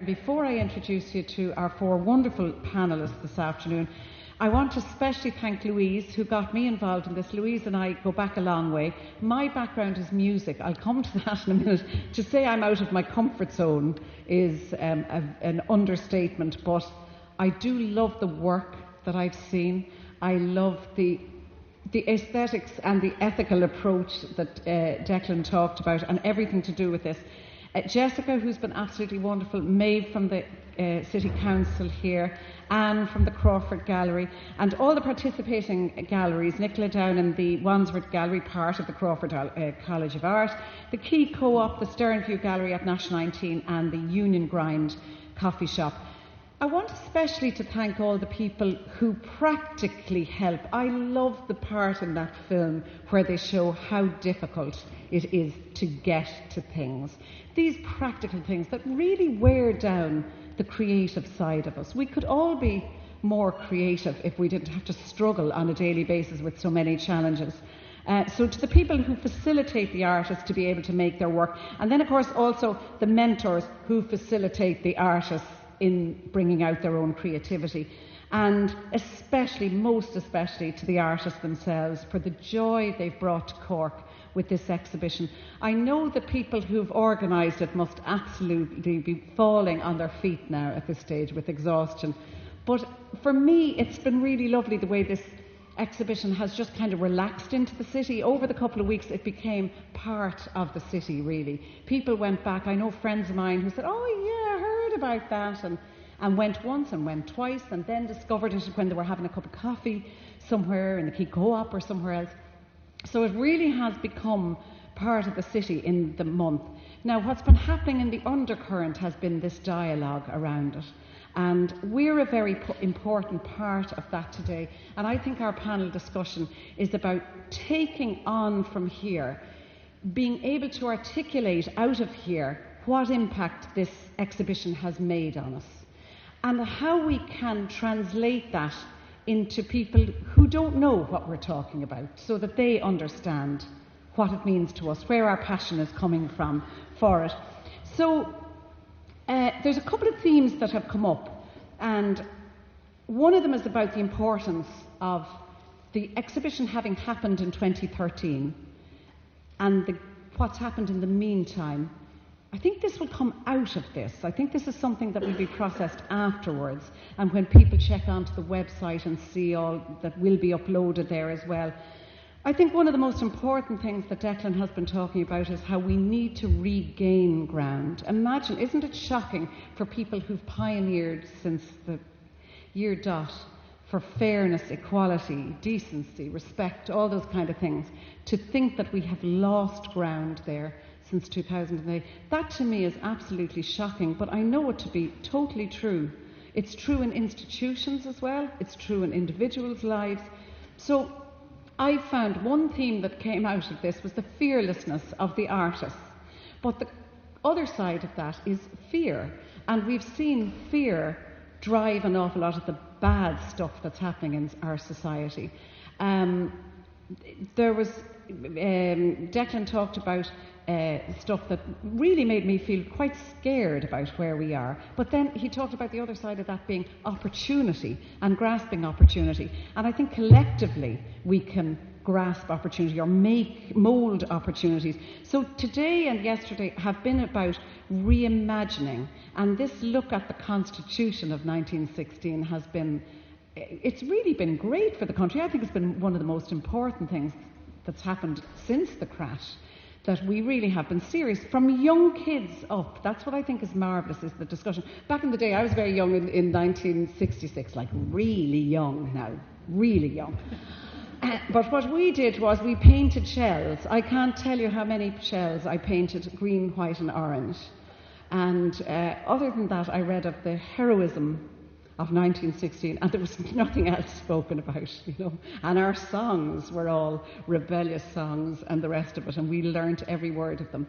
Before I introduce you to our four wonderful panellists this afternoon, I want to especially thank Louise, who got me involved in this. Louise and I go back a long way. My background is music. I'll come to that in a minute. To say I'm out of my comfort zone is an understatement, but I do love the work that I've seen. I love the aesthetics and the ethical approach that Declan talked about, and everything to do with this. Jessica, who's been absolutely wonderful, Maeve from the City Council here, Anne from the Crawford Gallery, and all the participating galleries, Nicola down in the Wandsworth Gallery, part of the Crawford College of Art, the Key Co-op, the Sternview Gallery at Nash 19, and the Union Grind Coffee Shop. I want especially to thank all the people who practically help. I love the part in that film where they show how difficult it is to get to things. These practical things that really wear down the creative side of us. We could all be more creative if we didn't have to struggle on a daily basis with so many challenges. So to the people who facilitate the artists to be able to make their work, and then of course also the mentors who facilitate the artists in bringing out their own creativity, and especially, most especially, to the artists themselves for the joy they've brought to Cork with this exhibition. I know the people who've organised it must absolutely be falling on their feet now at this stage with exhaustion, but for me it's been really lovely the way this exhibition has just kind of relaxed into the city. Over the couple of weeks it became part of the city, really. People went back. I know friends of mine who said, oh yeah, I heard about that, and went once and went twice, and then discovered it when they were having a cup of coffee somewhere in the Key Co-op or somewhere else. So it really has become part of the city in the month. Now what's been happening in the undercurrent has been this dialogue around it. And we're a very important part of that today. And I think our panel discussion is about taking on from here, being able to articulate out of here what impact this exhibition has made on us, and how we can translate that into people who don't know what we're talking about, so that they understand what it means to us, where our passion is coming from for it. So there's a couple of themes that have come up, and one of them is about the importance of the exhibition having happened in 2013 and what's happened in the meantime. I think this will come out of this. I think this is something that will be processed afterwards, and when people check onto the website and see all that will be uploaded there as well. I think one of the most important things that Declan has been talking about is how we need to regain ground. Imagine, isn't it shocking for people who've pioneered since the year dot for fairness, equality, decency, respect, all those kind of things, to think that we have lost ground there since 2008. That to me is absolutely shocking, but I know it to be totally true. It's true in institutions as well, it's true in individuals' lives. So I found one theme that came out of this was the fearlessness of the artists. But the other side of that is fear, and we've seen fear drive an awful lot of the bad stuff that's happening in our society. Declan talked about stuff that really made me feel quite scared about where we are. But then he talked about the other side of that being opportunity and grasping opportunity. And I think collectively we can grasp opportunity or mould opportunities. So today and yesterday have been about reimagining. And this look at the Constitution of 1916 has been, it's really been great for the country. I think it's been one of the most important things that's happened since the crash, that we really have been serious from young kids up. That's what I think is marvellous, is the discussion. Back in the day, I was very young in 1966, like really young now, really young. But what we did was we painted shells. I can't tell you how many shells I painted green, white and orange. And other than that, I read of the heroism of 1916, and there was nothing else spoken about, you know. And our songs were all rebellious songs and the rest of it, and we learnt every word of them.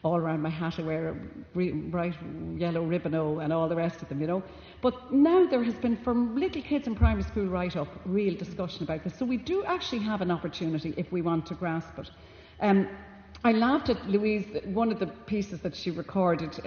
All around my hat I wear a bright yellow ribbon-o and all the rest of them, you know. But now there has been, from little kids in primary school right up, real discussion about this. So we do actually have an opportunity if we want to grasp it. I laughed at Louise, one of the pieces that she recorded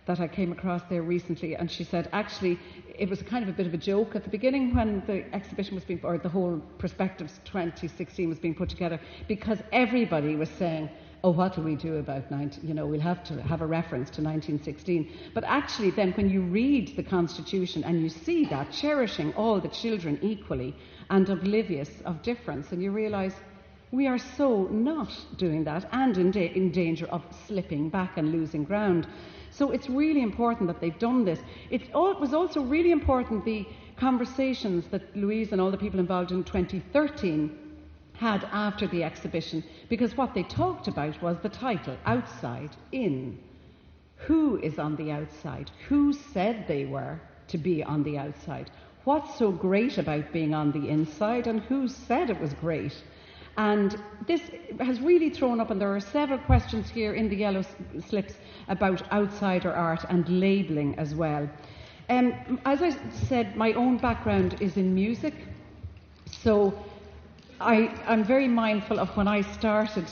that I came across there recently, and she said actually it was kind of a bit of a joke at the beginning when the exhibition was being, or the whole Perspectives 2016 was being put together, because everybody was saying, oh, what do we do about we'll have to have a reference to 1916. But actually then when you read the Constitution and you see that, cherishing all the children equally and oblivious of difference, and you realise we are so not doing that and in danger of slipping back and losing ground. So it's really important that they've done this. It was also really important, the conversations that Louise and all the people involved in 2013 had after the exhibition, because what they talked about was the title, Outside In. Who is on the outside? Who said they were to be on the outside? What's so great about being on the inside, and who said it was great? And this has really thrown up, and there are several questions here in the yellow slips about outsider art and labelling as well. As I said, my own background is in music, so I'm very mindful of when I started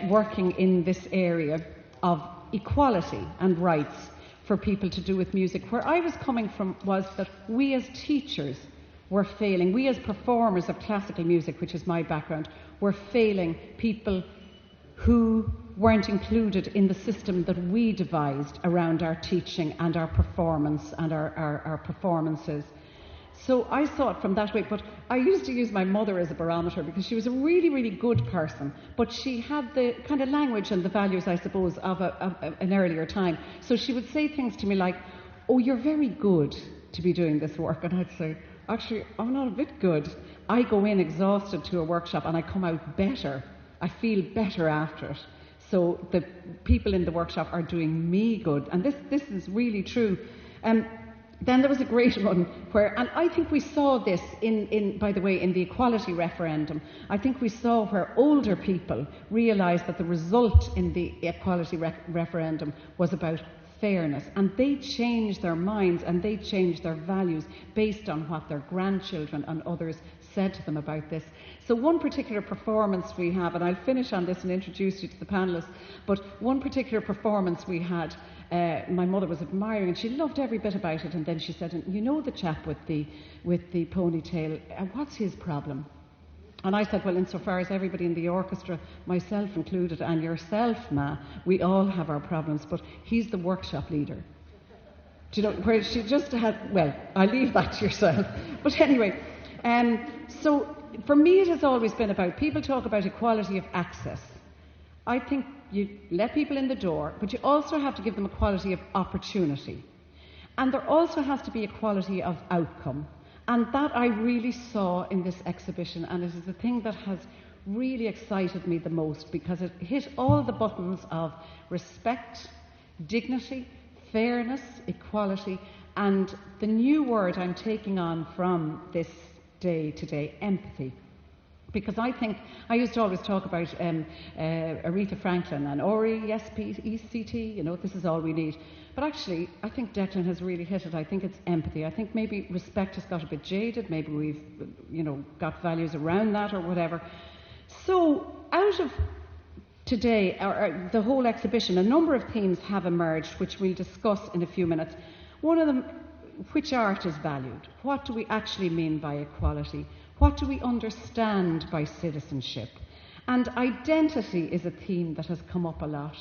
working in this area of equality and rights for people to do with music. Where I was coming from was that we as teachers were failing, we as performers of classical music, which is my background, were failing people who weren't included in the system that we devised around our teaching and our performance and our performances. So I saw it from that way, but I used to use my mother as a barometer because she was a really, really good person, but she had the kind of language and the values, I suppose, of an earlier time. So she would say things to me like, oh, you're very good to be doing this work. And I'd say, actually, I'm not a bit good. I go in exhausted to a workshop and I come out better. I feel better after it. So the people in the workshop are doing me good. And this is really true. Then there was a great one where, and I think we saw this by the way, in the equality referendum. I think we saw where older people realised that the result in the equality referendum was about fairness, and they changed their minds and they changed their values based on what their grandchildren and others said to them about this. So one particular performance we have, and I'll finish on this and introduce you to the panellists, but one particular performance we had, my mother was admiring, and she loved every bit about it. And then she said, "You know the chap with the ponytail, what's his problem?" And I said, "Well, insofar as everybody in the orchestra, myself included, and yourself, Ma, we all have our problems, but he's the workshop leader." Do you know, where she just had, well, I'll leave that to yourself. But anyway, so for me it has always been about, people talk about equality of access. I think you let people in the door, but you also have to give them equality of opportunity. And there also has to be equality of outcome. And that I really saw in this exhibition, and it is the thing that has really excited me the most, because it hit all the buttons of respect, dignity, fairness, equality, and the new word I'm taking on from this day today, empathy. Because I think, I used to always talk about Aretha Franklin and R-E-S-P-E-C-T, this is all we need. But actually, I think Declan has really hit it. I think it's empathy. I think maybe respect has got a bit jaded. Maybe we've, got values around that or whatever. So out of today, or the whole exhibition, a number of themes have emerged, which we'll discuss in a few minutes. One of them, which art is valued? What do we actually mean by equality? What do we understand by citizenship? And identity is a theme that has come up a lot.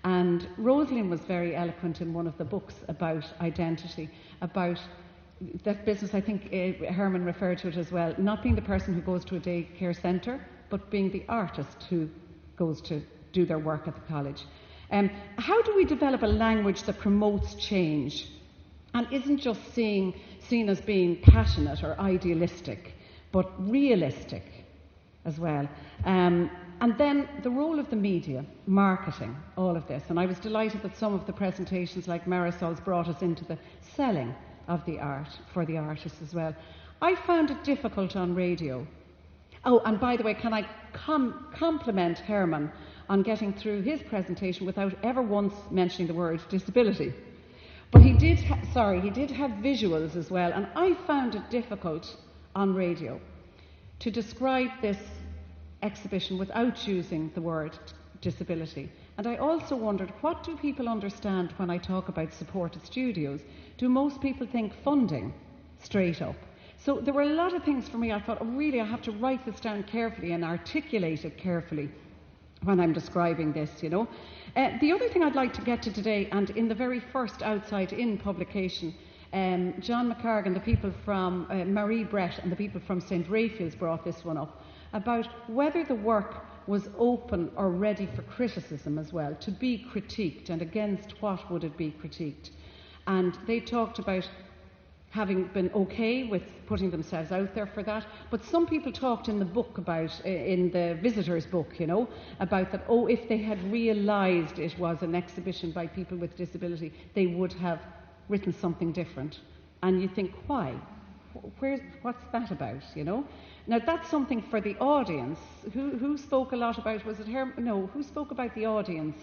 And Rosalind was very eloquent in one of the books about identity, about that business. I think Herman referred to it as well, not being the person who goes to a daycare centre, but being the artist who goes to do their work at the college. How do we develop a language that promotes change and isn't just seen as being passionate or idealistic, but realistic as well? And then the role of the media, marketing, all of this. And I was delighted that some of the presentations like Marisol's brought us into the selling of the art for the artists as well. I found it difficult on radio. Oh, and by the way, can I compliment Herman on getting through his presentation without ever once mentioning the word disability. But he did have visuals as well, and I found it difficult on radio to describe this exhibition without using the word disability. And I also wondered, what do people understand when I talk about supported studios? Do most people think funding, straight up? So there were a lot of things for me. I thought, oh, really, I have to write this down carefully and articulate it carefully when I'm describing this, you know. The other thing I'd like to get to today, and in the very first Outside In publication, John McCargan, the people from Marie Brett and the people from St. Raphael's brought this one up, about whether the work was open or ready for criticism as well, to be critiqued, and against what would it be critiqued. And they talked about having been okay with putting themselves out there for that, but some people talked in the book about, in the visitor's book, you know, about that, oh, if they had realised it was an exhibition by people with disability, they would have written something different. And you think, why? What's that about, you know? Now, that's something for the audience. Who spoke a lot about, was it her? No, who spoke about the audience?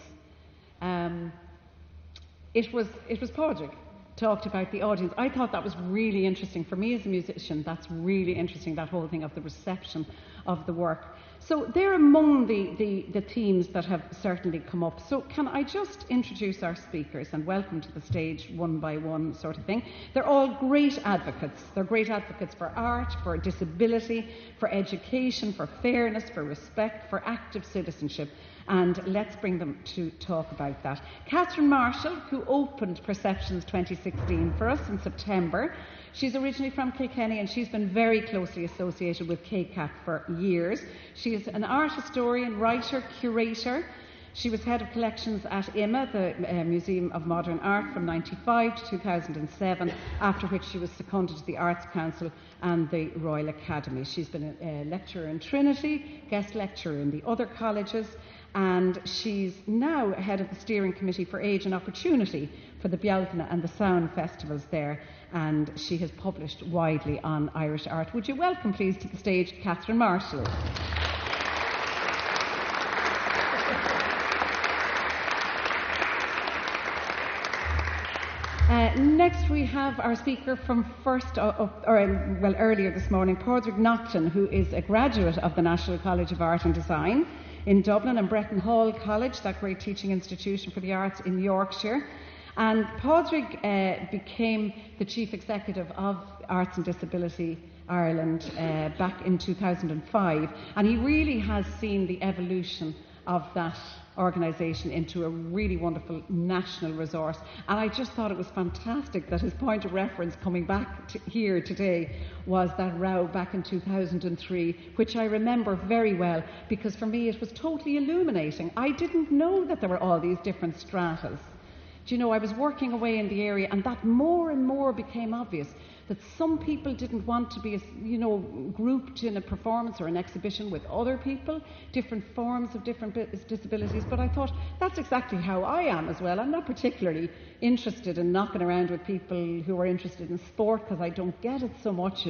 It was Padraig talked about the audience. I thought that was really interesting. For me as a musician, that's really interesting, that whole thing of the reception of the work. So they're among the themes that have certainly come up. So can I just introduce our speakers and welcome to the stage one by one sort of thing. They're all great advocates. They're great advocates for art, for disability, for education, for fairness, for respect, for active citizenship. And let's bring them to talk about that. Catherine Marshall, who opened Perceptions 2016 for us in September. She's originally from Kilkenny and she's been very closely associated with KCAP for years. She is an art historian, writer, curator. She was head of collections at IMA, the Museum of Modern Art, from 1995 to 2007, after which she was seconded to the Arts Council and the Royal Academy. She's been a lecturer in Trinity, guest lecturer in the other colleges, and she's now head of the steering committee for Age and Opportunity for the Bealtaine and the Sound festivals there, and she has published widely on Irish art. Would you welcome, please, to the stage Catherine Marshall. Next we have our speaker from earlier this morning, Padraig Naughton, who is a graduate of the National College of Art and Design in Dublin and Bretton Hall College, that great teaching institution for the arts in Yorkshire. And Padraig became the Chief Executive of Arts and Disability Ireland back in 2005, and he really has seen the evolution of that organisation into a really wonderful national resource. And I just thought it was fantastic that his point of reference coming back here today was that row back in 2003, which I remember very well, because for me it was totally illuminating. I didn't know that there were all these different stratas. Do you know, I was working away in the area, and that more and more became obvious, that some people didn't want to be, grouped in a performance or an exhibition with other people, different forms of different disabilities. But I thought, that's exactly how I am as well. I'm not particularly interested in knocking around with people who are interested in sport, because I don't get it so much,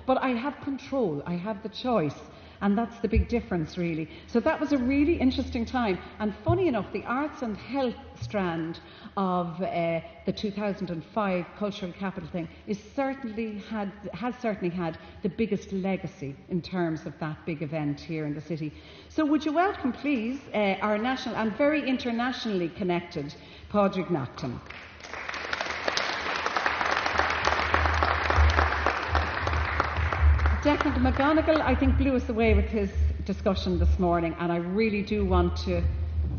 But I have control, I have the choice. And that's the big difference, really. So that was a really interesting time. And funny enough, the arts and health strand of the 2005 cultural capital thing has certainly had the biggest legacy in terms of that big event here in the city. So would you welcome, please, our national and very internationally connected Padraig Naughton. Declan McGonagle, I think, blew us away with his discussion this morning, and I really do want to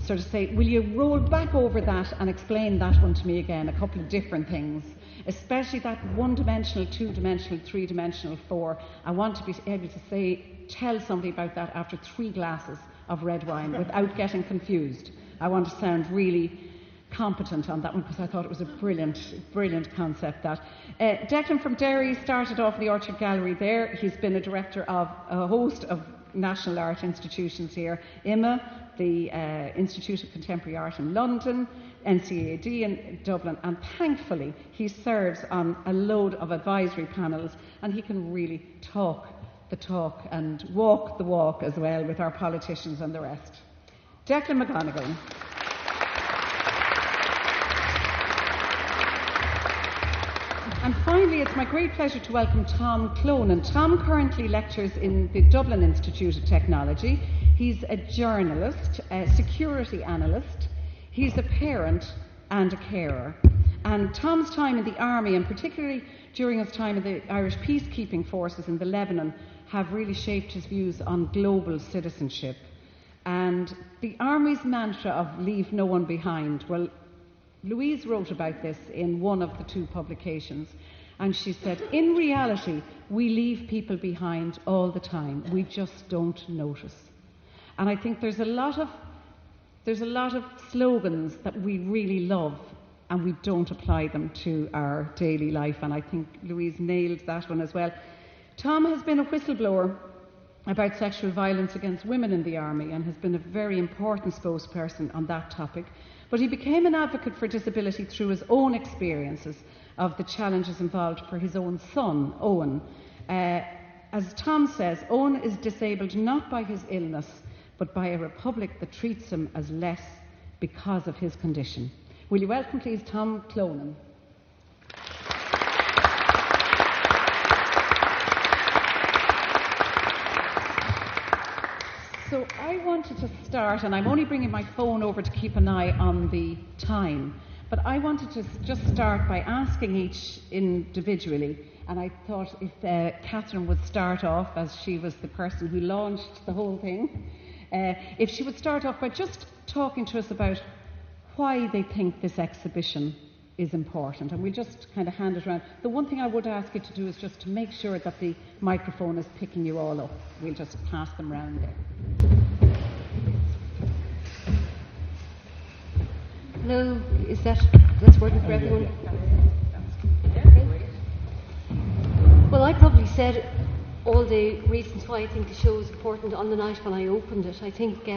sort of say, will you roll back over that and explain that one to me again, a couple of different things, especially that one-dimensional, two-dimensional, three-dimensional, four. I want to be able to tell somebody about that after 3 glasses of red wine without getting confused. I want to sound really competent on that one, because I thought it was a brilliant concept. That Declan from Derry started off the Orchard Gallery there. He's been a director of a host of national art institutions here, IMA, the Institute of Contemporary Art in London, NCAD in Dublin, and thankfully he serves on a load of advisory panels, and he can really talk the talk and walk the walk as well with our politicians and the rest. Declan McGonagle. And finally, it's my great pleasure to welcome Tom Clonan. Tom currently lectures in the Dublin Institute of Technology. He's a journalist, a security analyst, He's a parent and a carer. And Tom's time in the army, and particularly during his time in the Irish peacekeeping forces in the Lebanon, have really shaped his views on global citizenship. And the army's mantra of leave no one behind, well, Louise wrote about this in one of the two publications, and she said, in reality, we leave people behind all the time. We just don't notice. And I think there's a lot of slogans that we really love, and we don't apply them to our daily life, and I think Louise nailed that one as well. Tom has been a whistleblower about sexual violence against women in the army and has been a very important spokesperson on that topic. But he became an advocate for disability through his own experiences of the challenges involved for his own son, Owen. As Tom says, Owen is disabled not by his illness, but by a republic that treats him as less because of his condition. Will you welcome, please, Tom Clonan? So I wanted to start, and I'm only bringing my phone over to keep an eye on the time, but I wanted to just start by asking each individually, and I thought if Catherine would start off, as she was the person who launched the whole thing, if she would start off by just talking to us about why they think this exhibition is important, and we'll just kind of hand it around. The one thing I would ask you to do is just to make sure that the microphone is picking you all up. We'll just pass them round there. Hello, that's working for everyone? Okay. Well, I probably said all the reasons why I think the show is important on the night when I opened it. I think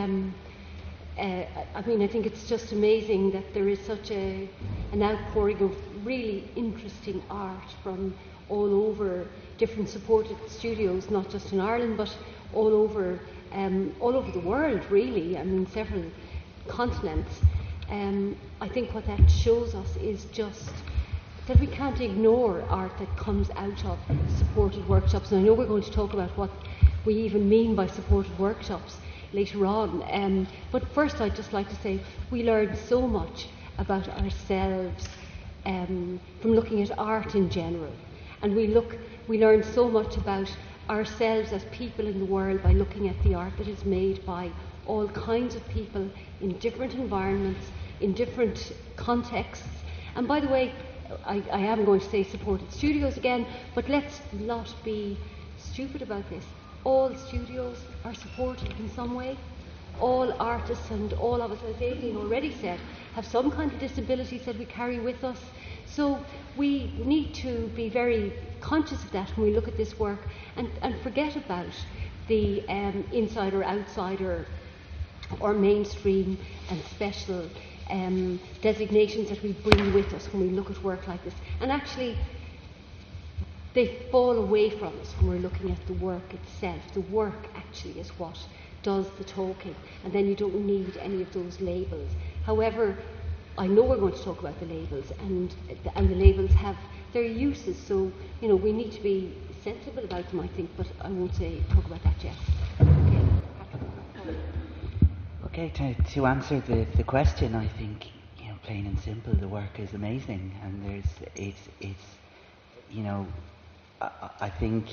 I think it's just amazing that there is such an outpouring of really interesting art from all over different supported studios, not just in Ireland, but all over the world, really. I mean, several continents. I think what that shows us is just that we can't ignore art that comes out of supported workshops. And I know we're going to talk about what we even mean by supported workshops later on. But first I'd just like to say we learned so much about ourselves from looking at art in general. And we learned so much about ourselves as people in the world by looking at the art that is made by all kinds of people in different environments, in different contexts. And by the way, I am going to say supported studios again, but let's not be stupid about this. All studios are supported in some way. All artists and all of us, as Evelyn already said, have some kind of disabilities that we carry with us. So we need to be very conscious of that when we look at this work and forget about the insider, outsider or mainstream and special designations that we bring with us when we look at work like this. And actually, they fall away from us when we're looking at the work itself. The work actually is what does the talking, and then you don't need any of those labels. However, I know we're going to talk about the labels, and the labels have their uses, so we need to be sensible about them, I think, but I won't talk about that yet. Okay, to answer the question, I think plain and simple, the work is amazing, and I think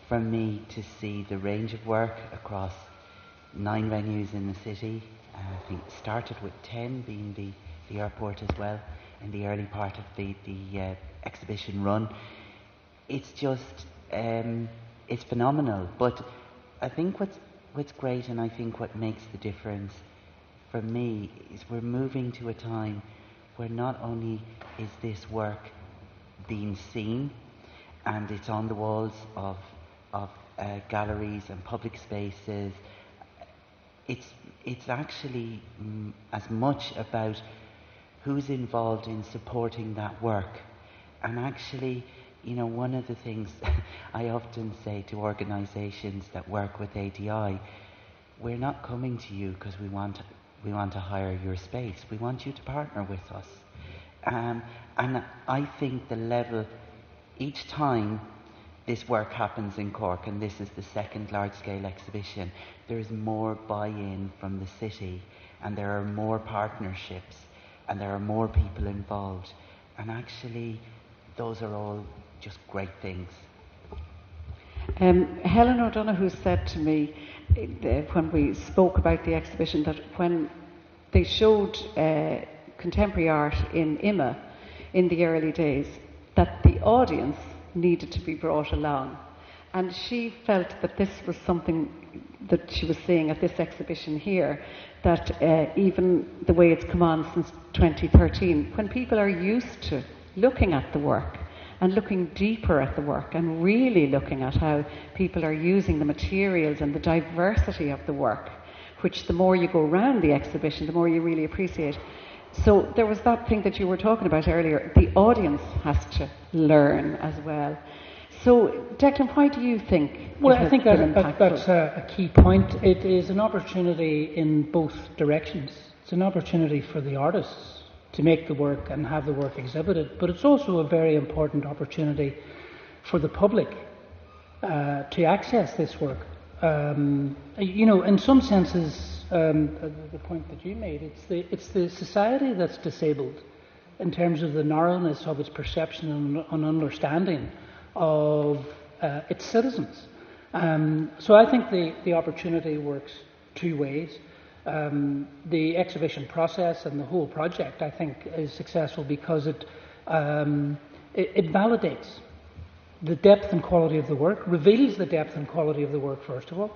for me to see the range of work across 9 venues in the city, I think it started with 10 being the airport as well in the early part of the exhibition run. It's just it's phenomenal. But I think what's great, and I think what makes the difference for me, is we're moving to a time where not only is this work being seen and it's on the walls of galleries and public spaces, it's actually as much about who's involved in supporting that work. And actually, one of the things I often say to organisations that work with ADI, we're not coming to you because we want to hire your space. We want you to partner with us. And I think the level, each time this work happens in Cork, and this is the second large-scale exhibition, there is more buy-in from the city, and there are more partnerships, and there are more people involved. And actually, those are all just great things. Helen O'Donoghue said to me when we spoke about the exhibition that when they showed contemporary art in IMA in the early days, that the audience needed to be brought along. And she felt that this was something that she was seeing at this exhibition here, that even the way it's come on since 2013, when people are used to looking at the work and looking deeper at the work and really looking at how people are using the materials and the diversity of the work, which the more you go around the exhibition, the more you really appreciate. So there was that thing that you were talking about earlier, the audience has to learn as well. So, Declan, why do you think? Well, I think that's a key point. It is an opportunity in both directions. It's an opportunity for the artists to make the work and have the work exhibited, but it's also a very important opportunity for the public to access this work. In some senses, the point that you made, it's the society that's disabled in terms of the narrowness of its perception and understanding of its citizens. So I think the opportunity works two ways. The exhibition process and the whole project, I think, is successful because it validates the depth and quality of the work, reveals the depth and quality of the work, first of all.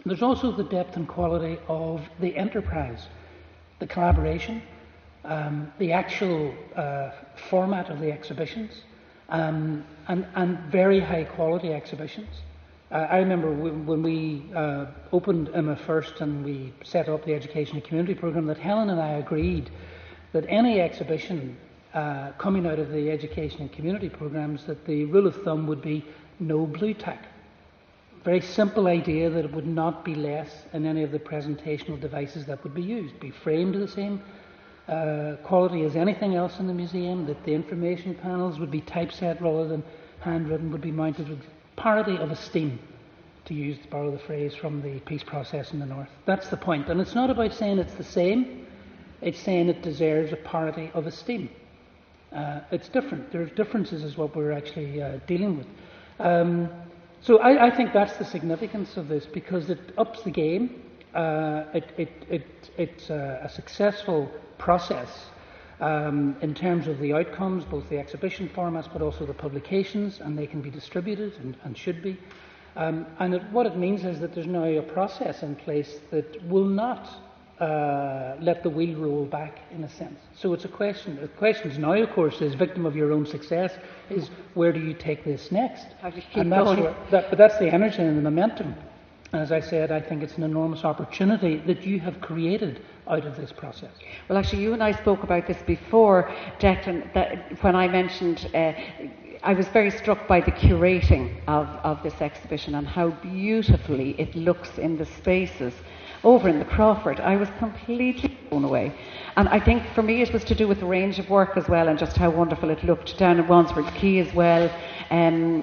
There's also the depth and quality of the enterprise, the collaboration, the actual format of the exhibitions, and very high quality exhibitions. I remember when we opened IMA first and we set up the Education and Community Programme, that Helen and I agreed that any exhibition coming out of the Education and Community Programmes, that the rule of thumb would be no blue tack. Very simple idea that it would not be less in any of the presentational devices that would be used, be framed to the same quality as anything else in the museum, that the information panels would be typeset rather than handwritten, would be mounted with parity of esteem, to borrow the phrase from the peace process in the North. That's the point. And it's not about saying it's the same, it's saying it deserves a parity of esteem. It's different. There's differences is what we're actually dealing with. So I think that's the significance of this, because it ups the game. It's a successful process in terms of the outcomes, both the exhibition formats but also the publications, and they can be distributed and should be. What it means is that there's now a process in place that will not let the wheel roll back, in a sense. So it's a question. The question now, of course, is victim of your own success, is where do you take this next? How do you keep going? But that's the energy and the momentum. As I said, I think it's an enormous opportunity that you have created out of this process. Well, actually, you and I spoke about this before, Declan, that when I mentioned I was very struck by the curating of this exhibition and how beautifully it looks in the spaces over in the Crawford. I was completely blown away. And I think for me it was to do with the range of work as well, and just how wonderful it looked down at Wandsworth Quay as well.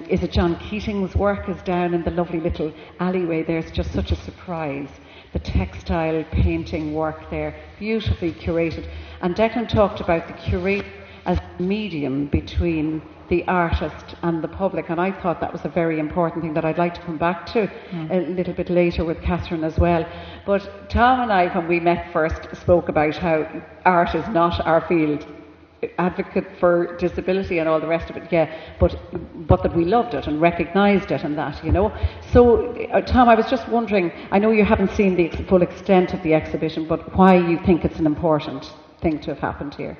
Is it John Keating's work is down in the lovely little alleyway there. It's just such a surprise. The textile painting work there, beautifully curated. And Declan talked about the curate as a medium between the artist and the public, and I thought that was a very important thing that I'd like to come back to a little bit later with Catherine as well. But Tom and I, when we met first, spoke about how art is not our field, advocate for disability and all the rest of it, yeah, but that we loved it and recognised it and that, you know. So, Tom, I was just wondering, I know you haven't seen the full extent of the exhibition, but why you think it's an important thing to have happened here?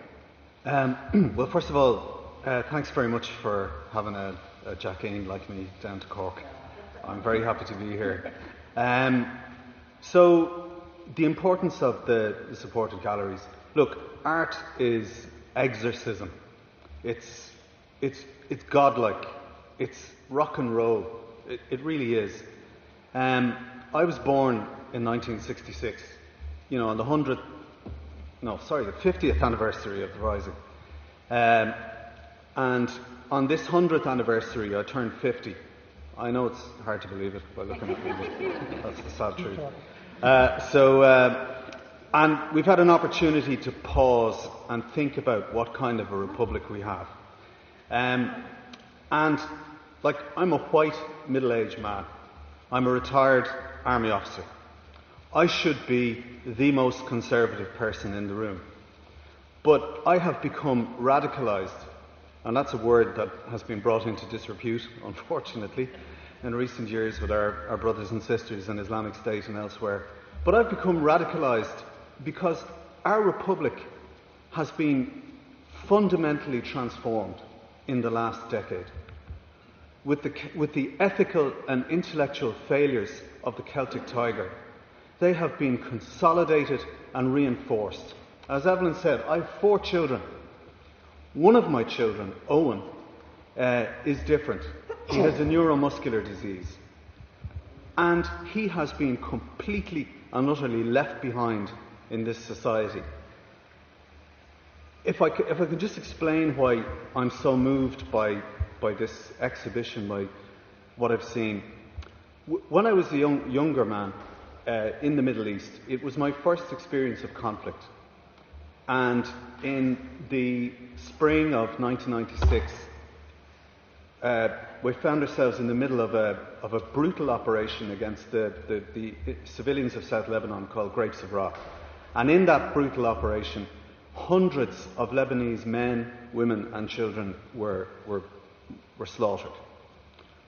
Well, first of all, thanks very much for having a Jacqueline like me down to Cork. I'm very happy to be here. So, the importance of the supported galleries. Look, art is exorcism. It's godlike. It's rock and roll. It really is. I was born in 1966. You know, on the 50th anniversary of the Rising. And on this 100th anniversary, I turned 50. I know it's hard to believe it by looking at me, but that's the sad truth. And we've had an opportunity to pause and think about what kind of a republic we have. And like, I'm a white, middle-aged man. I'm a retired army officer. I should be the most conservative person in the room. But I have become radicalised, and that's a word that has been brought into disrepute, unfortunately, in recent years with our brothers and sisters in Islamic State and elsewhere. But I've become radicalised because our republic has been fundamentally transformed in the last decade. With the ethical and intellectual failures of the Celtic Tiger, they have been consolidated and reinforced. As Evelyn said, I have 4 children. One of my children, Owen, is different. He has a neuromuscular disease. And he has been completely and utterly left behind in this society. If I could just explain why I'm so moved by this exhibition, by what I've seen. When I was a younger man in the Middle East, it was my first experience of conflict. And in the spring of 1996, we found ourselves in the middle of a brutal operation against the civilians of South Lebanon called Grapes of Wrath. And in that brutal operation, hundreds of Lebanese men, women and children were slaughtered.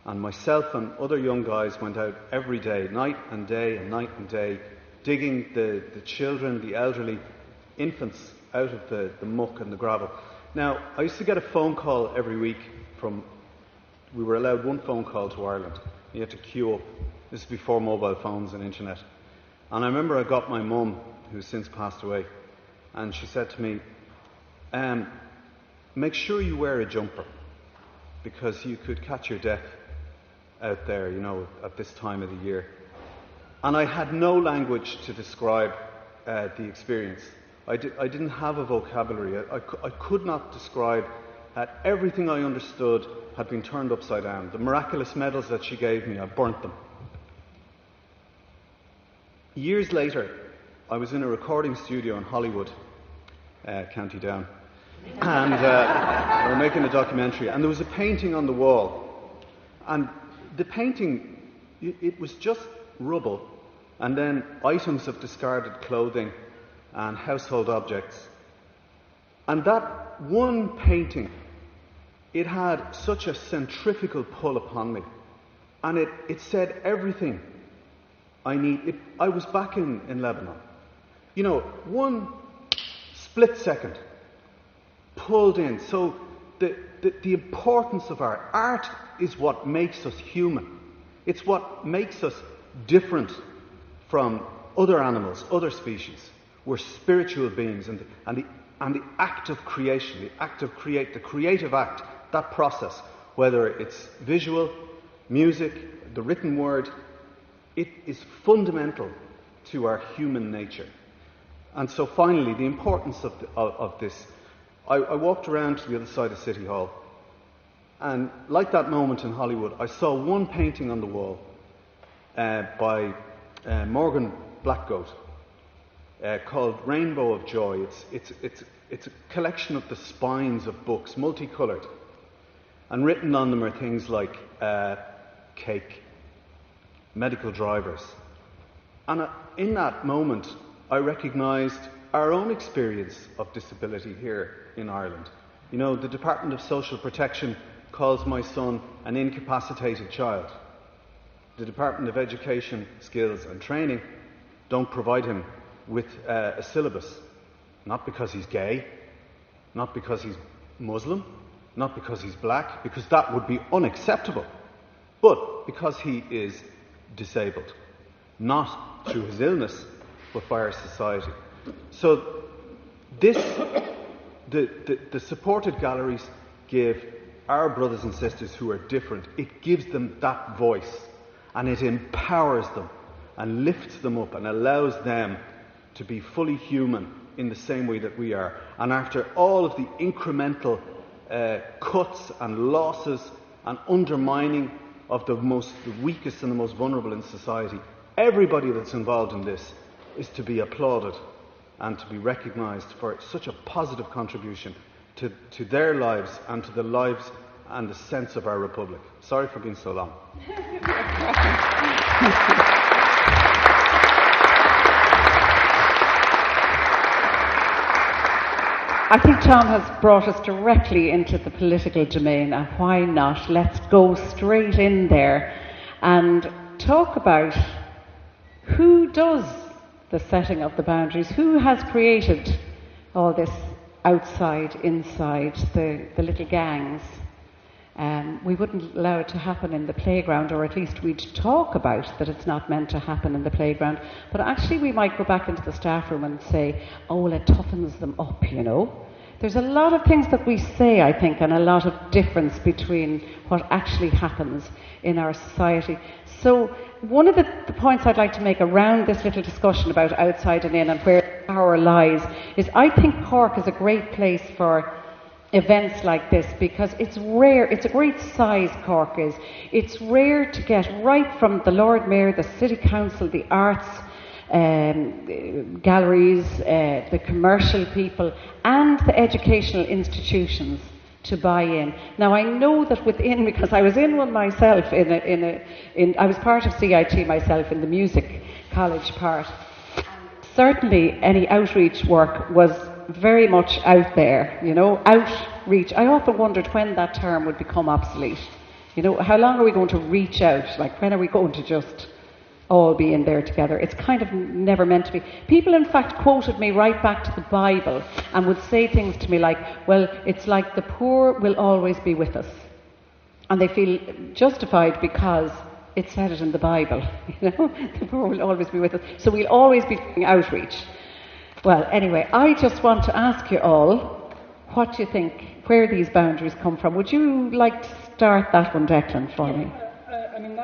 And myself and other young guys went out every day, night and day, digging the children, the elderly, infants out of the muck and the gravel. Now, I used to get a phone call every week we were allowed one phone call to Ireland. You had to queue up. This is before mobile phones and internet. And I remember I got my mum, who's since passed away, and she said to me, make sure you wear a jumper, because you could catch your death out there, at this time of the year. And I had no language to describe the experience. I didn't have a vocabulary. I could not describe that. Everything I understood had been turned upside down. The miraculous medals that she gave me, I burnt them. Years later, I was in a recording studio in Hollywood, County Down, and we were making a documentary, and there was a painting on the wall. And the painting, it was just rubble, and then items of discarded clothing and household objects. And that one painting, it had such a centrifugal pull upon me. And it said everything I need. I was back in Lebanon. One split second pulled in. So the importance of art is what makes us human. It's what makes us different from other animals, other species. We're spiritual beings, and the act of creation, the creative act, that process, whether it's visual, music, the written word, it is fundamental to our human nature. And so finally, the importance of this. I walked around to the other side of City Hall, and like that moment in Hollywood, I saw one painting on the wall by Morgan Blackgoat called Rainbow of Joy. It's a collection of the spines of books, multicoloured. And written on them are things like cake, medical drivers. And in that moment, I recognised our own experience of disability here in Ireland. The Department of Social Protection calls my son an incapacitated child. The Department of Education, Skills and Training don't provide him with a syllabus. Not because he's gay, not because he's Muslim, not because he's black, because that would be unacceptable, but because he is disabled. Not through his illness, but by our society. So the supported galleries give our brothers and sisters who are different, it gives them that voice, and it empowers them and lifts them up and allows them to be fully human in the same way that we are. And after all of the incremental cuts and losses and undermining of the weakest and the most vulnerable in society, everybody that's involved in this is to be applauded and to be recognised for such a positive contribution to their lives and to the lives and the sense of our republic. Sorry for being so long. I think Tom has brought us directly into the political domain, and why not? Let's go straight in there and talk about who does the setting of the boundaries, who has created all this outside, inside, the little gangs. We wouldn't allow it to happen in the playground, or at least we'd talk about that it's not meant to happen in the playground. But actually we might go back into the staff room and say, oh, well, it toughens them up, you know. There's a lot of things that we say, I think, and a lot of difference between what actually happens in our society. So one of the points I'd like to make around this little discussion about outside and in and where power lies is I think Cork is a great place for events like this, because it's rare. It's a great size, Cork is. It's rare to get right from the Lord Mayor, the City Council, the arts galleries, the commercial people and the educational institutions to buy in. Now I know that within, because I was in one myself, I was part of CIT myself in the music college part. Certainly any outreach work was very much out there, you know, outreach. I often wondered when that term would become obsolete. You know, how long are we going to reach out? Like, when are we going to just all be in there together? It's kind of never meant to be. People, in fact, quoted me right back to the Bible and would say things to me like, well, it's like the poor will always be with us. And they feel justified because it said it in the Bible. You know, the poor will always be with us. So we'll always be doing outreach. Well, anyway, I just want to ask you all, what do you think, where these boundaries come from? Would you like to start that one, Declan, for me?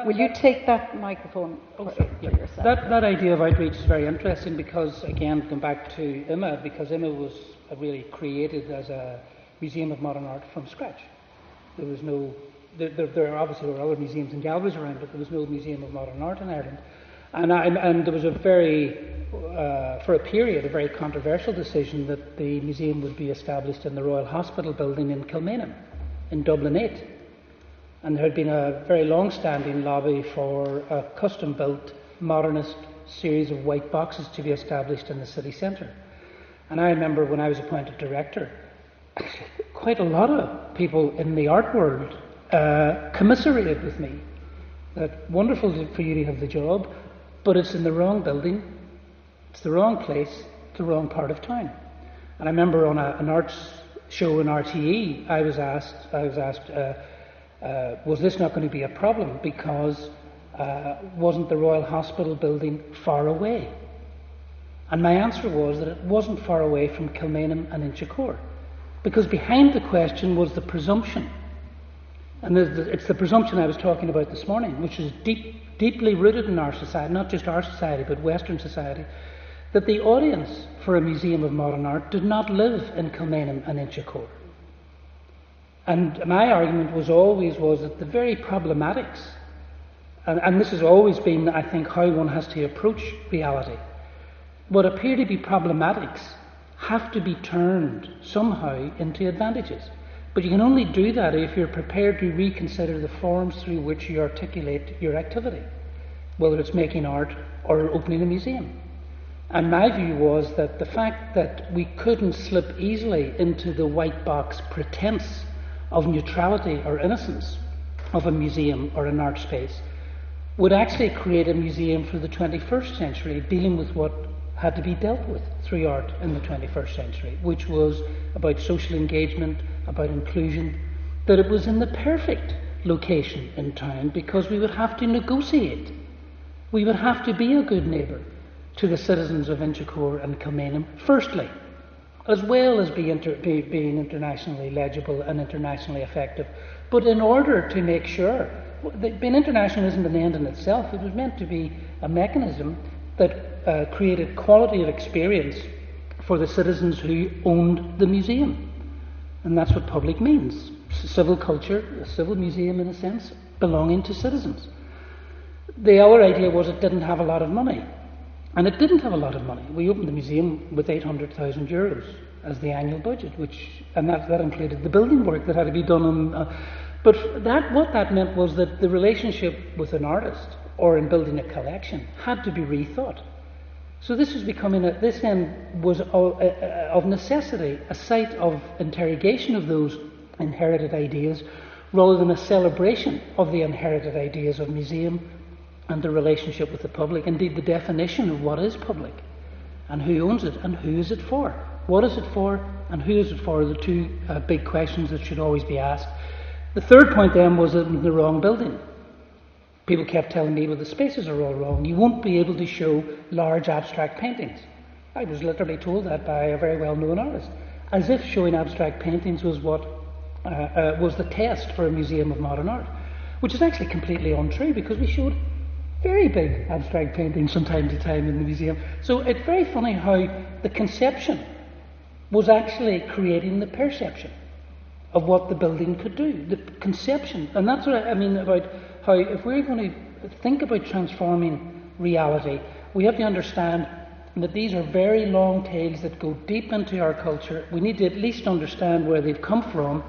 Will you take that microphone for yourself? That idea of outreach is very interesting because, again, going back to Emma, because Emma was really created as a museum of modern art from scratch. There was no, there obviously were other museums and galleries around, but there was no museum of modern art in Ireland. And there was a for a period, a very controversial decision that the museum would be established in the Royal Hospital building in Kilmainham, in Dublin 8. And there had been a very long-standing lobby for a custom-built, modernist series of white boxes to be established in the city centre. And I remember when I was appointed director, quite a lot of people in the art world commiserated with me that wonderful for you to have the job, but it's in the wrong building, it's the wrong place, the wrong part of town. And I remember on an arts show in RTE, I was asked, was this not going to be a problem because wasn't the Royal Hospital building far away? And my answer was that it wasn't far away from Kilmainham and Inchicore, because behind the question was the presumption. And it's the presumption I was talking about this morning, which is deeply rooted in our society, not just our society, but Western society, that the audience for a museum of modern art did not live in Kilmainham and Inchicore. And my argument was that the very problematics, and this has always been, I think, how one has to approach reality, what appear to be problematics have to be turned somehow into advantages. But you can only do that if you're prepared to reconsider the forms through which you articulate your activity, whether it's making art or opening a museum. And my view was that the fact that we couldn't slip easily into the white box pretense of neutrality or innocence of a museum or an art space would actually create a museum for the 21st century, dealing with what had to be dealt with through art in the 21st century, which was about social engagement, about inclusion, that it was in the perfect location in town because we would have to negotiate. We would have to be a good neighbour to the citizens of Inchicore and Kilmainham, firstly, as well as being internationally legible and internationally effective. But in order to make sure, being international isn't an end in itself, it was meant to be a mechanism that created quality of experience for the citizens who owned the museum. And that's what public means. Civil culture, a civil museum in a sense, belonging to citizens. The other idea was it didn't have a lot of money. And it didn't have a lot of money. We opened the museum with €800,000 as the annual budget, and that included the building work that had to be done. But what that meant was that the relationship with an artist or in building a collection had to be rethought. So this was becoming this then was of necessity a site of interrogation of those inherited ideas, rather than a celebration of the inherited ideas of museum and the relationship with the public. Indeed, the definition of what is public, and who owns it, and who is it for. What is it for, and who is it for, are the two big questions that should always be asked. The third point then was that it was the wrong building. People kept telling me, well, the spaces are all wrong. You won't be able to show large abstract paintings. I was literally told that by a very well-known artist, as if showing abstract paintings was what was the test for a museum of modern art, which is actually completely untrue, because we showed very big abstract paintings from time to time in the museum. So it's very funny how the conception was actually creating the perception of what the building could do. The conception, and that's what I mean about how if we're going to think about transforming reality, we have to understand that these are very long tales that go deep into our culture. We need to at least understand where they've come from.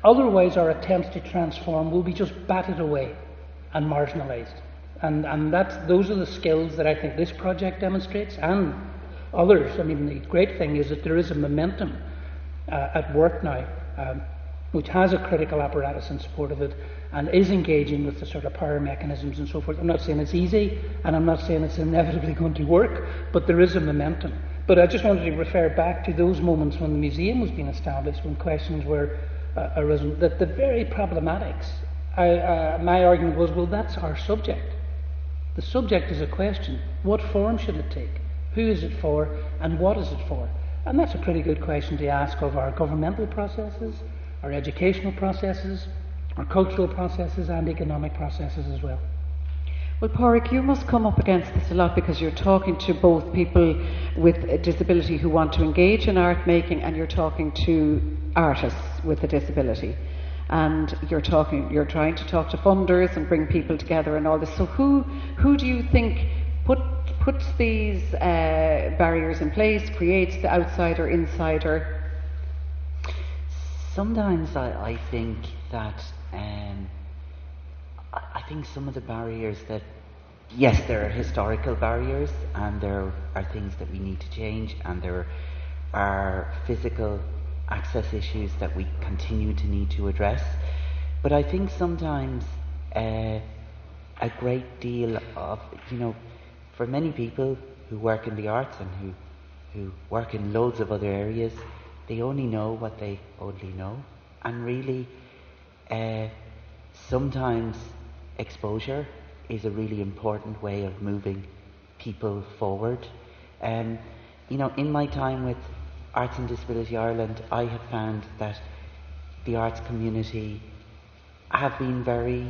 Otherwise, our attempts to transform will be just batted away and marginalised. And those are the skills that I think this project demonstrates, and others. I mean, the great thing is that there is a momentum at work now, which has a critical apparatus in support of it, and is engaging with the sort of power mechanisms and so forth. I'm not saying it's easy, and I'm not saying it's inevitably going to work, but there is a momentum. But I just wanted to refer back to those moments when the museum was being established, when questions were arisen, that the very problematics, my argument was, well, that's our subject. The subject is a question. What form should it take? Who is it for? And what is it for? And that's a pretty good question to ask of our governmental processes, our educational processes, our cultural processes, and economic processes as well. Well, Padraig, you must come up against this a lot, because you're talking to both people with a disability who want to engage in art making, and you're talking to artists with a disability. And you're trying to talk to funders and bring people together and all this. So who do you think puts these barriers in place, creates the outsider-insider? Sometimes I think that I think some of the barriers that, yes, there are historical barriers, and there are things that we need to change, and there are physical access issues that we continue to need to address. But I think sometimes a great deal of, for many people who work in the arts and who work in loads of other areas, they only know what they only know. And really, sometimes exposure is a really important way of moving people forward. In my time with Arts and Disability Ireland, I have found that the arts community have been very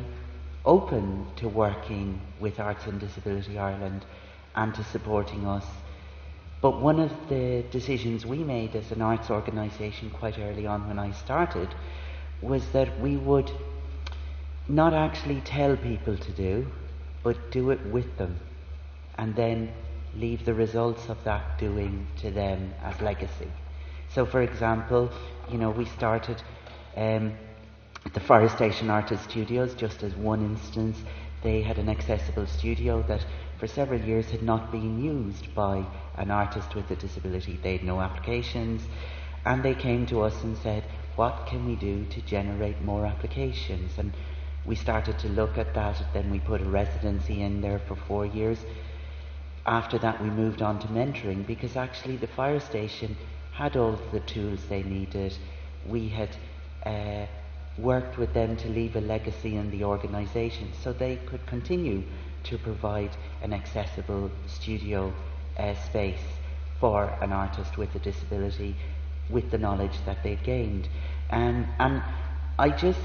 open to working with Arts and Disability Ireland and to supporting us. But one of the decisions we made as an arts organisation quite early on when I started was that we would not actually tell people to do, but do it with them, and then leave the results of that doing to them as legacy. So, for example, we started the Forest Station Artist Studios just as one instance. They had an accessible studio that for several years had not been used by an artist with a disability. They had no applications, and they came to us and said, what can we do to generate more applications? And we started to look at that. Then we put a residency in there for 4 years. After that, we moved on to mentoring, because actually the fire station had all the tools they needed. We had worked with them to leave a legacy in the organisation so they could continue to provide an accessible studio space for an artist with a disability with the knowledge that they'd gained. And I just,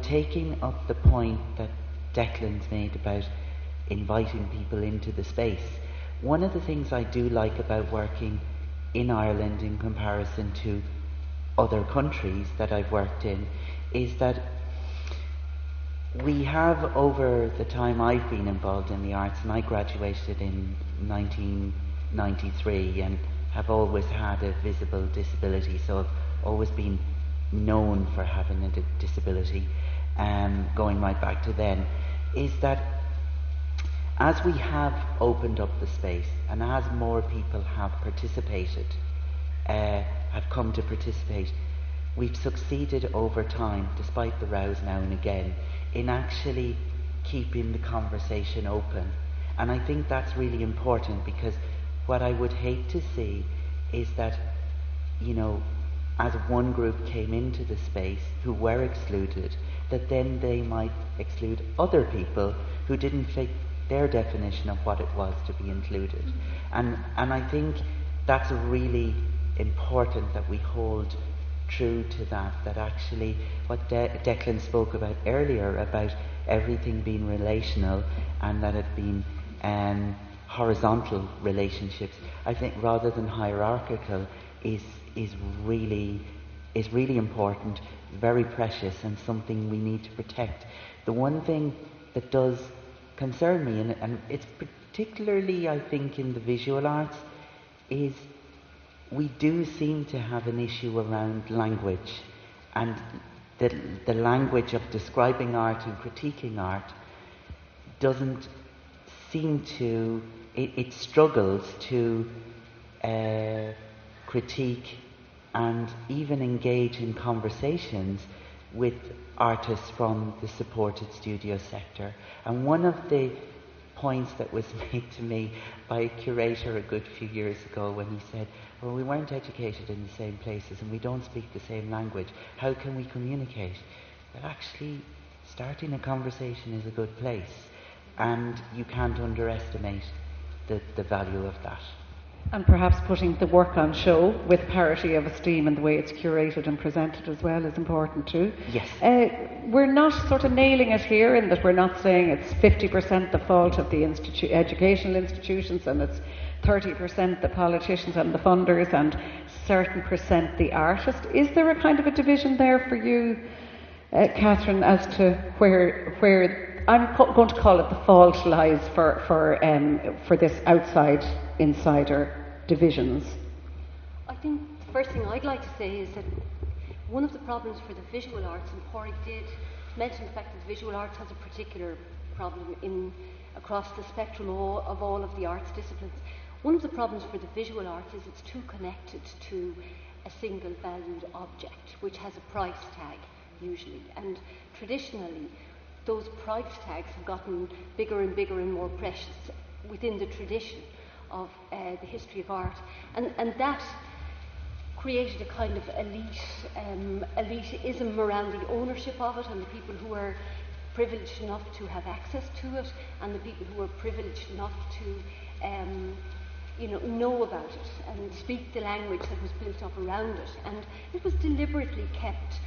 taking up the point that Declan's made about inviting people into the space, one of the things I do like about working in Ireland in comparison to other countries that I've worked in is that we have, over the time I've been involved in the arts, and I graduated in 1993 and have always had a visible disability, so I've always been known for having a disability, going right back to then, is that as we have opened up the space and as more people have participated, have come to participate, we've succeeded over time, despite the rows now and again, in actually keeping the conversation open. And I think that's really important, because what I would hate to see is that, as one group came into the space who were excluded, that then they might exclude other people who didn't fit their definition of what it was to be included. And I think that's really important that we hold true to that actually what Declan spoke about earlier, about everything being relational and that it being horizontal relationships, I think rather than hierarchical, is really important, very precious, and something we need to protect. The one thing that does concern me, and it's particularly, I think, in the visual arts, is we do seem to have an issue around language, and the language of describing art and critiquing art doesn't seem to, it struggles to critique and even engage in conversations with artists from the supported studio sector. And one of the points that was made to me by a curator a good few years ago, when he said, well, we weren't educated in the same places and we don't speak the same language, how can we communicate? That actually starting a conversation is a good place, and you can't underestimate the value of that. And perhaps putting the work on show with parity of esteem and the way it's curated and presented as well is important too. Yes. We're not sort of nailing it here, in that we're not saying it's 50% the fault of the educational institutions and it's 30% the politicians and the funders and certain percent the artist. Is there a kind of a division there for you, Catherine, as to where I'm going to call it the fault lies for this outside-insider divisions? I think the first thing I'd like to say is that one of the problems for the visual arts, and Padraig did mention the fact that the visual arts has a particular problem across the spectrum of all of the arts disciplines. One of the problems for the visual arts is it's too connected to a single valued object, which has a price tag usually, and traditionally those price tags have gotten bigger and bigger and more precious within the tradition of the history of art, and that created a kind of elitism around the ownership of it, and the people who were privileged enough to have access to it, and the people who were privileged enough to know about it and speak the language that was built up around it. And it was deliberately kept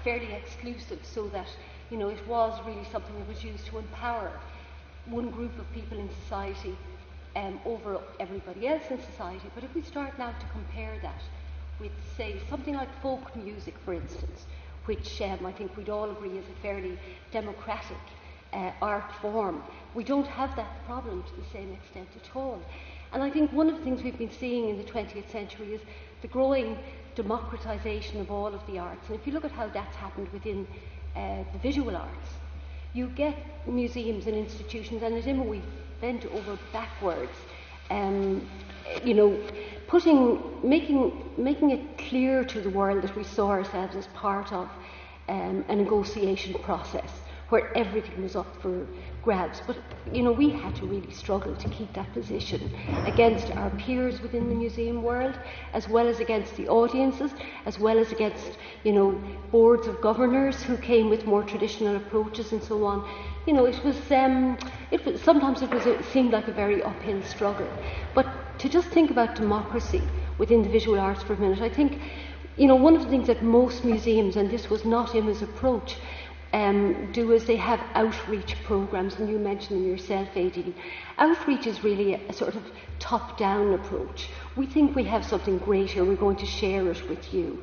fairly exclusive, so that it was really something that was used to empower one group of people in society over everybody else in society. But if we start now to compare that with, say, something like folk music, for instance, which I think we'd all agree is a fairly democratic art form, we don't have that problem to the same extent at all. And I think one of the things we've been seeing in the 20th century is the growing democratisation of all of the arts. And if you look at how that's happened within the visual arts, you get museums and institutions, and as Emma, we've bent over backwards, making it clear to the world that we saw ourselves as part of a negotiation process where everything was up for grabs. But we had to really struggle to keep that position against our peers within the museum world, as well as against the audiences, as well as against boards of governors who came with more traditional approaches and so on. It seemed like a very uphill struggle. But to just think about democracy within the visual arts for a minute, I think one of the things that most museums, and this was not Emma's approach, do is they have outreach programs, and you mentioned them yourself, Aideen. Outreach is really a sort of top-down approach. We think we have something great here, we're going to share it with you.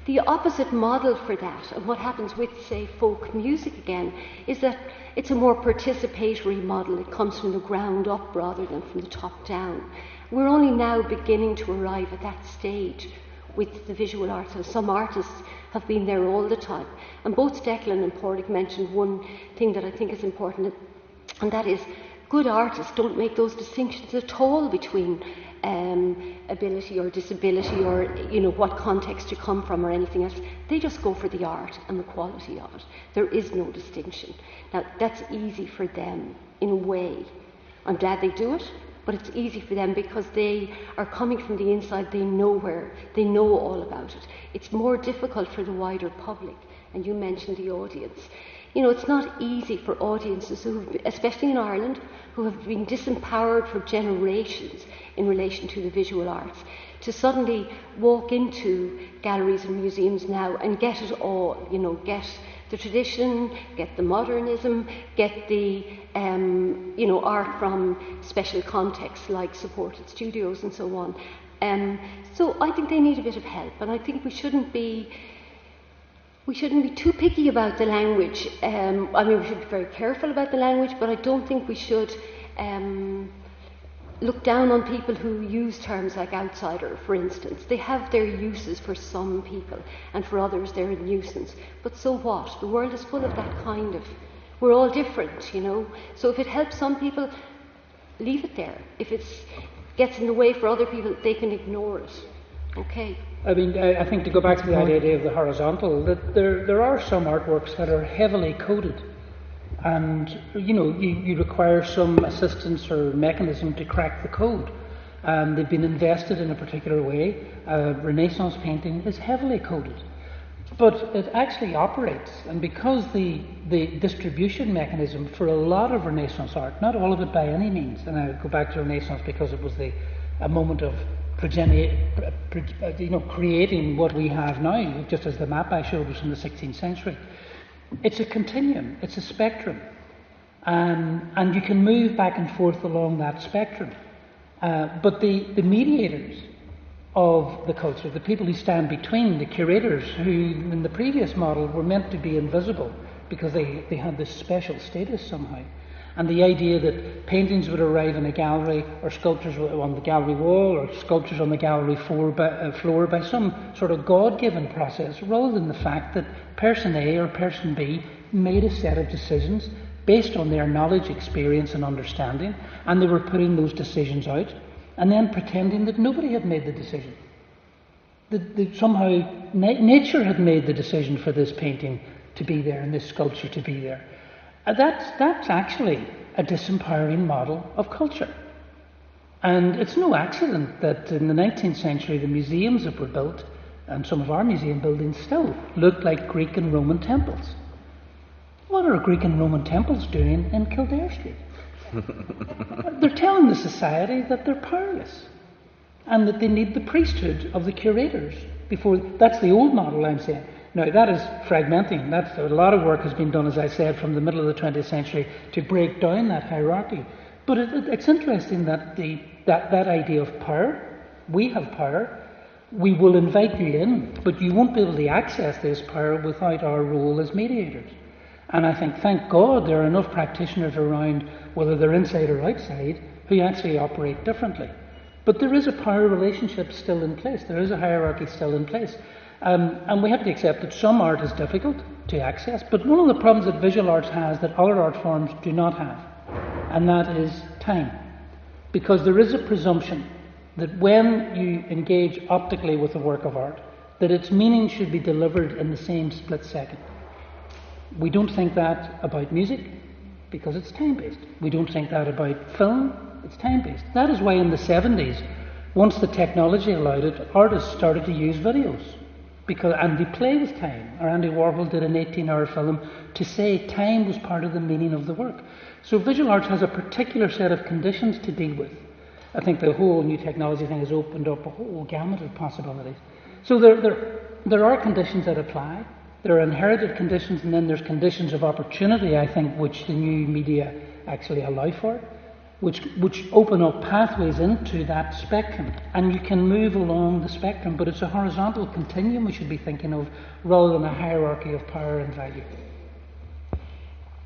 The opposite model for that, and what happens with, say, folk music again, is that it's a more participatory model. It comes from the ground up rather than from the top down. We're only now beginning to arrive at that stage with the visual arts, and some artists have been there all the time. And both Declan and Padraig mentioned one thing that I think is important, and that is good artists don't make those distinctions at all between ability or disability or, you know, what context you come from or anything else. They just go for the art and the quality of it. There is no distinction. Now, that's easy for them in a way. I'm glad they do it, but it's easy for them because they are coming from the inside. They know all about it. It's more difficult for the wider public. And you mentioned the audience. You know, it's not easy for audiences, especially in Ireland, who have been disempowered for generations in relation to the visual arts, to suddenly walk into galleries and museums now and get it all, you know, get the tradition, get the modernism, get the, you know, art from special contexts like supported studios and so on. So I think they need a bit of help, and I think we shouldn't be too picky about the language. I mean, we should be very careful about the language, but I don't think we should look down on people who use terms like outsider, for instance. They have their uses for some people, and for others they're a nuisance. But so what? The world is full of that kind of... We're all different, you know. So if it helps some people, leave it there. If it gets in the way for other people, they can ignore it. Okay. I mean, I think to go back to the idea of the horizontal, that there are some artworks that are heavily coded, and you know, you require some assistance or mechanism to crack the code. They've been invested in a particular way. Renaissance painting is heavily coded, but it actually operates, and because the distribution mechanism for a lot of Renaissance art, not all of it by any means, and I go back to Renaissance because it was a moment of creating what we have now, just as the map I showed was from the 16th century. It's a continuum, it's a spectrum, and you can move back and forth along that spectrum. But the mediators of the culture, the people who stand between, the curators, who in the previous model were meant to be invisible because they had this special status somehow. And the idea that paintings would arrive in a gallery, or sculptures on the gallery wall, or sculptures on the gallery floor by some sort of God-given process, rather than the fact that person A or person B made a set of decisions based on their knowledge, experience and understanding, and they were putting those decisions out, and then pretending that nobody had made the decision. That somehow nature had made the decision for this painting to be there and this sculpture to be there. That's actually a disempowering model of culture. And it's no accident that in the 19th century the museums that were built, and some of our museum buildings still, looked like Greek and Roman temples. What are Greek and Roman temples doing in Kildare Street? They're telling the society that they're powerless and that they need the priesthood of the curators before. That's the old model, I'm saying. Now, that is fragmenting. That's a lot of work has been done, as I said, from the middle of the 20th century to break down that hierarchy. But it's interesting that that idea of power, we have power, we will invite you in, but you won't be able to access this power without our role as mediators. And I think, thank God, there are enough practitioners around, whether they're inside or outside, who actually operate differently. But there is a power relationship still in place. There is a hierarchy still in place. And we have to accept that some art is difficult to access, but one of the problems that visual arts has that other art forms do not have, and that is time. Because there is a presumption that when you engage optically with a work of art, that its meaning should be delivered in the same split second. We don't think that about music, because it's time-based. We don't think that about film, it's time-based. That is why in the 70s, once the technology allowed it, artists started to use videos. And they play with time. Or Andy Warhol did an 18-hour film to say time was part of the meaning of the work. So visual arts has a particular set of conditions to deal with. I think the whole new technology thing has opened up a whole gamut of possibilities. So there are conditions that apply. There are inherited conditions, and then there's conditions of opportunity, I think, which the new media actually allow for. which open up pathways into that spectrum, and you can move along the spectrum, but it's a horizontal continuum we should be thinking of rather than a hierarchy of power and value.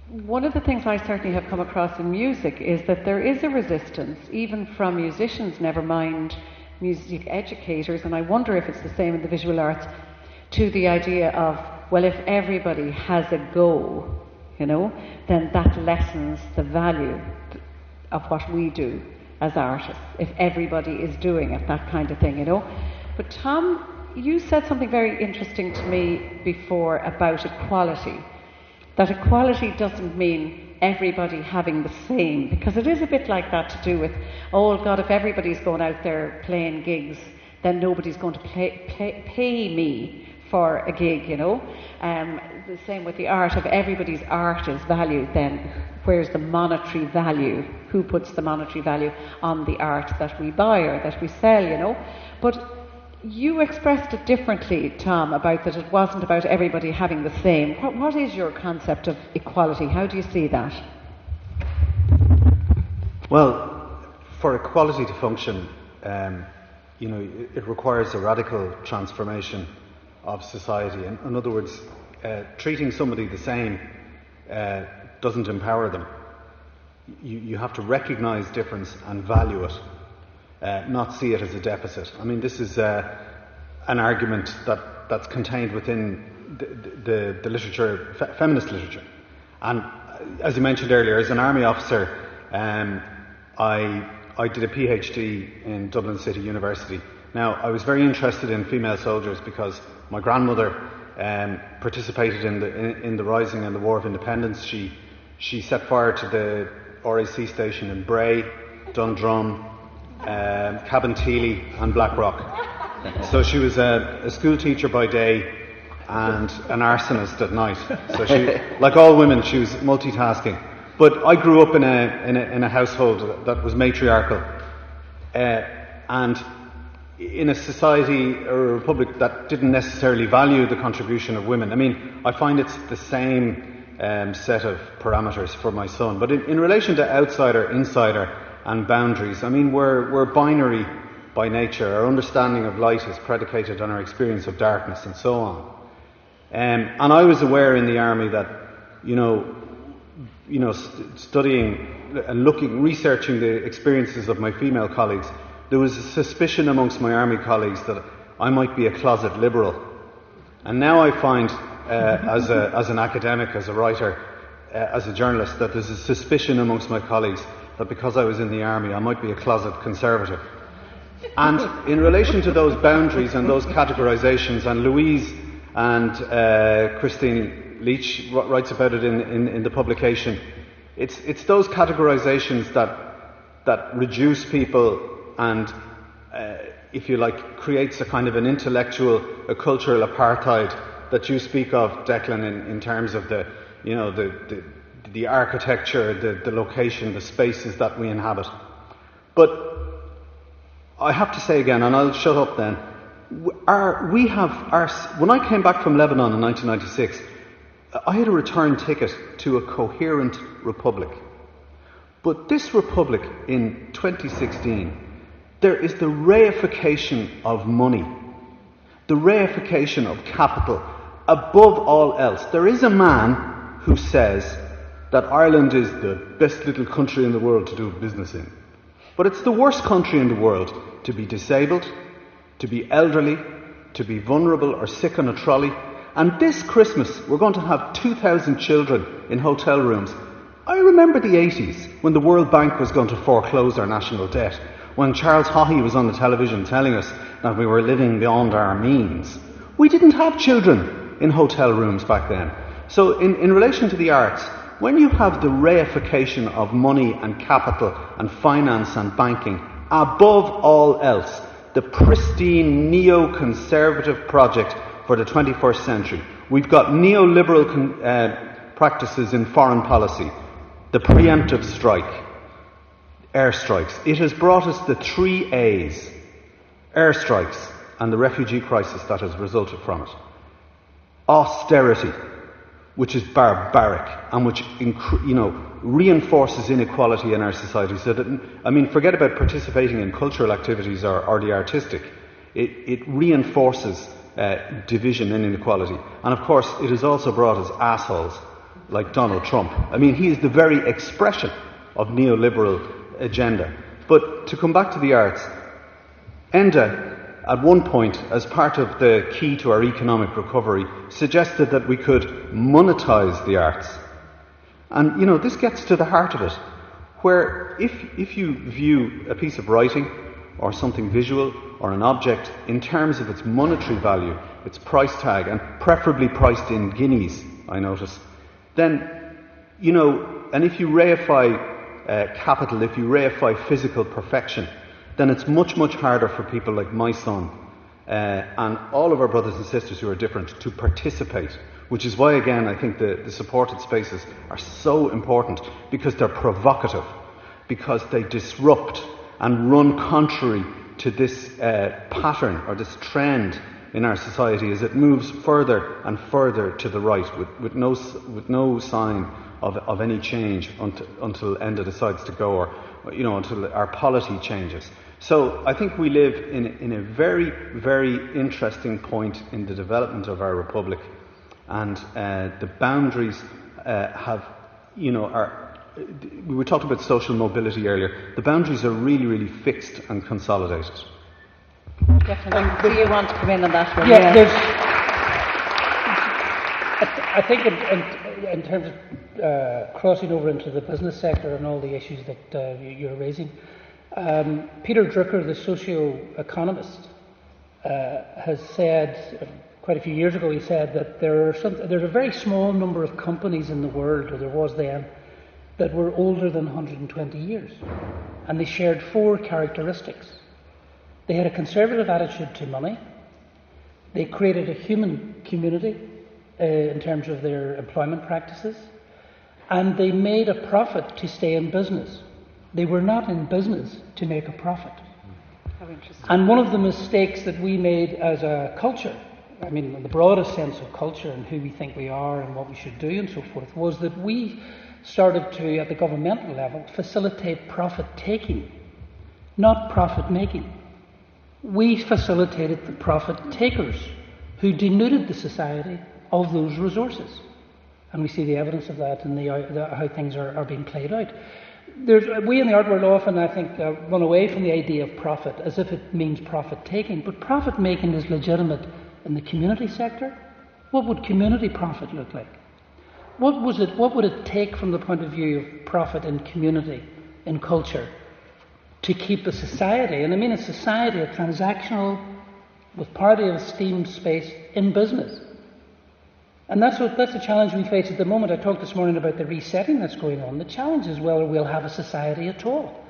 One of the things I certainly have come across in music is that there is a resistance, even from musicians, never mind music educators, and I wonder if it's the same in the visual arts, to the idea of, well, if everybody has a go, then that lessens the value of what we do as artists, if everybody is doing it, that kind of thing, But Tom, you said something very interesting to me before about equality. That equality doesn't mean everybody having the same, because it is a bit like that to do with, oh God, if everybody's going out there playing gigs, then nobody's going to pay me for a gig, The same with the art. If everybody's art is valued, then where's the monetary value? Who puts the monetary value on the art that we buy or that we sell, But you expressed it differently, Tom, about that it wasn't about everybody having the same. What is your concept of equality? How do you see that? Well, for equality to function, it requires a radical transformation of society. In other words, treating somebody the same doesn't empower them. You have to recognise difference and value it. Not see it as a deficit. I mean, this is an argument that's contained within the literature, feminist literature. And as you mentioned earlier, as an army officer, I did a PhD in Dublin City University. Now, I was very interested in female soldiers because my grandmother participated in the Rising and the War of Independence. She set fire to the RAC station in Bray, Dundrum, Cabinteely and Blackrock. So she was a school teacher by day and an arsonist at night. So she, like all women, she was multitasking. But I grew up in a household that was matriarchal, and in a society or a republic that didn't necessarily value the contribution of women. I mean, I find it's the same set of parameters for my son. But in relation to outsider, insider, and boundaries, I mean, we're binary by nature. Our understanding of light is predicated on our experience of darkness and so on. And I was aware in the army that, studying and researching the experiences of my female colleagues, there was a suspicion amongst my army colleagues that I might be a closet liberal. And now I find, as an academic, as a writer, as a journalist, that there's a suspicion amongst my colleagues that because I was in the army, I might be a closet conservative. And in relation to those boundaries and those categorisations, and Louise and Christine Leach writes about it in the publication, it's those categorisations that reduce people and, if you like, creates a kind of an intellectual, a cultural apartheid that you speak of, Declan, in terms of the architecture, the location, the spaces that we inhabit. But I have to say again, and I'll shut up then, when I came back from Lebanon in 1996, I had a return ticket to a coherent republic. But this republic in 2016, there is the reification of money, the reification of capital above all else. There is a man who says that Ireland is the best little country in the world to do business in. But it's the worst country in the world to be disabled, to be elderly, to be vulnerable or sick on a trolley. And this Christmas, we're going to have 2,000 children in hotel rooms. I remember the 80s, when the World Bank was going to foreclose our national debt, when Charles Haughey was on the television telling us that we were living beyond our means. We didn't have children in hotel rooms back then. So in relation to the arts, when you have the reification of money and capital and finance and banking, above all else, the pristine neo-conservative project for the 21st century, we've got neoliberal practices in foreign policy, the preemptive strike, airstrikes. It has brought us the 3 A's, airstrikes and the refugee crisis that has resulted from it. Austerity, which is barbaric and which, reinforces inequality in our society. So that, I mean, forget about participating in cultural activities or the artistic. It reinforces division and inequality. And of course, it has also brought us assholes like Donald Trump. I mean, he is the very expression of neoliberal agenda. But to come back to the arts, Enda, at one point, as part of the key to our economic recovery, suggested that we could monetize the arts. And, you know, this gets to the heart of it, where if you view a piece of writing or something visual or an object in terms of its monetary value, its price tag, and preferably priced in guineas, I notice, then, you know, and if you reify capital, if you reify physical perfection, then it's much, much harder for people like my son and all of our brothers and sisters who are different to participate, which is why, again, I think the supported spaces are so important, because they're provocative, because they disrupt and run contrary to this pattern or this trend in our society as it moves further and further to the right with no sign of any change until Enda decides to go, or, you know, until our polity changes. So I think we live in a very, very interesting point in the development of our republic, and the boundaries have, you know, we were talking about social mobility earlier. The boundaries are really, really fixed and consolidated. Declan, do you want to come in on that one? Yeah, there's. I think in terms of crossing over into the business sector and all the issues that you're raising, Peter Drucker, the socio-economist, has said quite a few years ago. He said that there's a very small number of companies in the world, or there was then, that were older than 120 years, and they shared 4 characteristics. They had a conservative attitude to money. They created a human community in terms of their employment practices, and they made a profit to stay in business. They were not in business to make a profit. How interesting. And one of the mistakes that we made as a culture, I mean, in the broadest sense of culture and who we think we are and what we should do and so forth, was that we started to, at the governmental level, facilitate profit-taking, not profit-making. We facilitated the profit-takers who denuded the society of those resources. And we see the evidence of that in how things are being played out. We in the art world often, I think, run away from the idea of profit as if it means profit-taking. But profit-making is legitimate in the community sector. What would community profit look like? What would it take from the point of view of profit in community, in culture, to keep a society, and I mean a society, a transactional, with parity of esteem space, in business? And that's the challenge we face at the moment. I talked this morning about the resetting that's going on. The challenge is whether we'll have a society at all.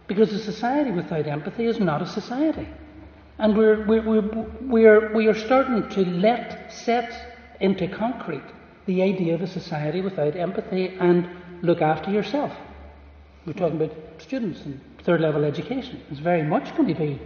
Because a society without empathy is not a society. And we are starting to set into concrete the idea of a society without empathy and look after yourself. We're talking about students and third level education. It's very much going to be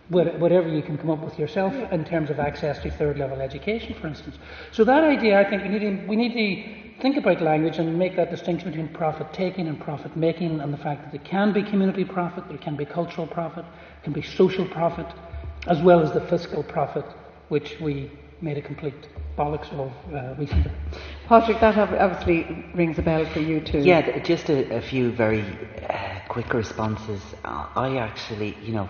whatever you can come up with yourself in terms of access to third level education, for instance. So that idea, I think we need to think about language and make that distinction between profit taking and profit making, and the fact that there can be community profit, there can be cultural profit, there can be social profit, as well as the fiscal profit, which we made a complete bollocks of recently. Padraig, that obviously rings a bell for you too. Yeah, just a few very quick responses. I actually, you know,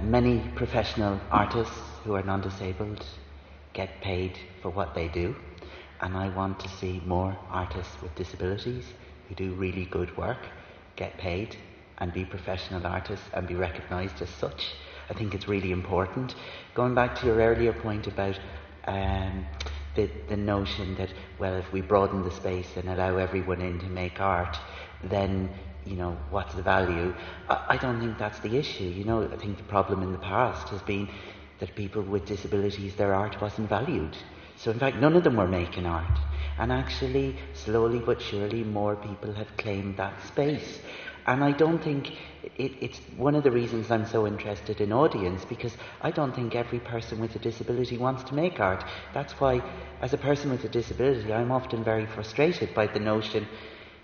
many professional artists who are non-disabled get paid for what they do, and I want to see more artists with disabilities who do really good work get paid and be professional artists and be recognised as such. I think it's really important. Going back to your earlier point about the notion that, well, if we broaden the space and allow everyone in to make art, then, you know, what's the value? I don't think that's the issue. You know, I think the problem in the past has been that people with disabilities, their art wasn't valued. So in fact, none of them were making art. And actually, slowly but surely, more people have claimed that space. And I don't think it's one of the reasons I'm so interested in audience, because I don't think every person with a disability wants to make art. That's why, as a person with a disability, I'm often very frustrated by the notion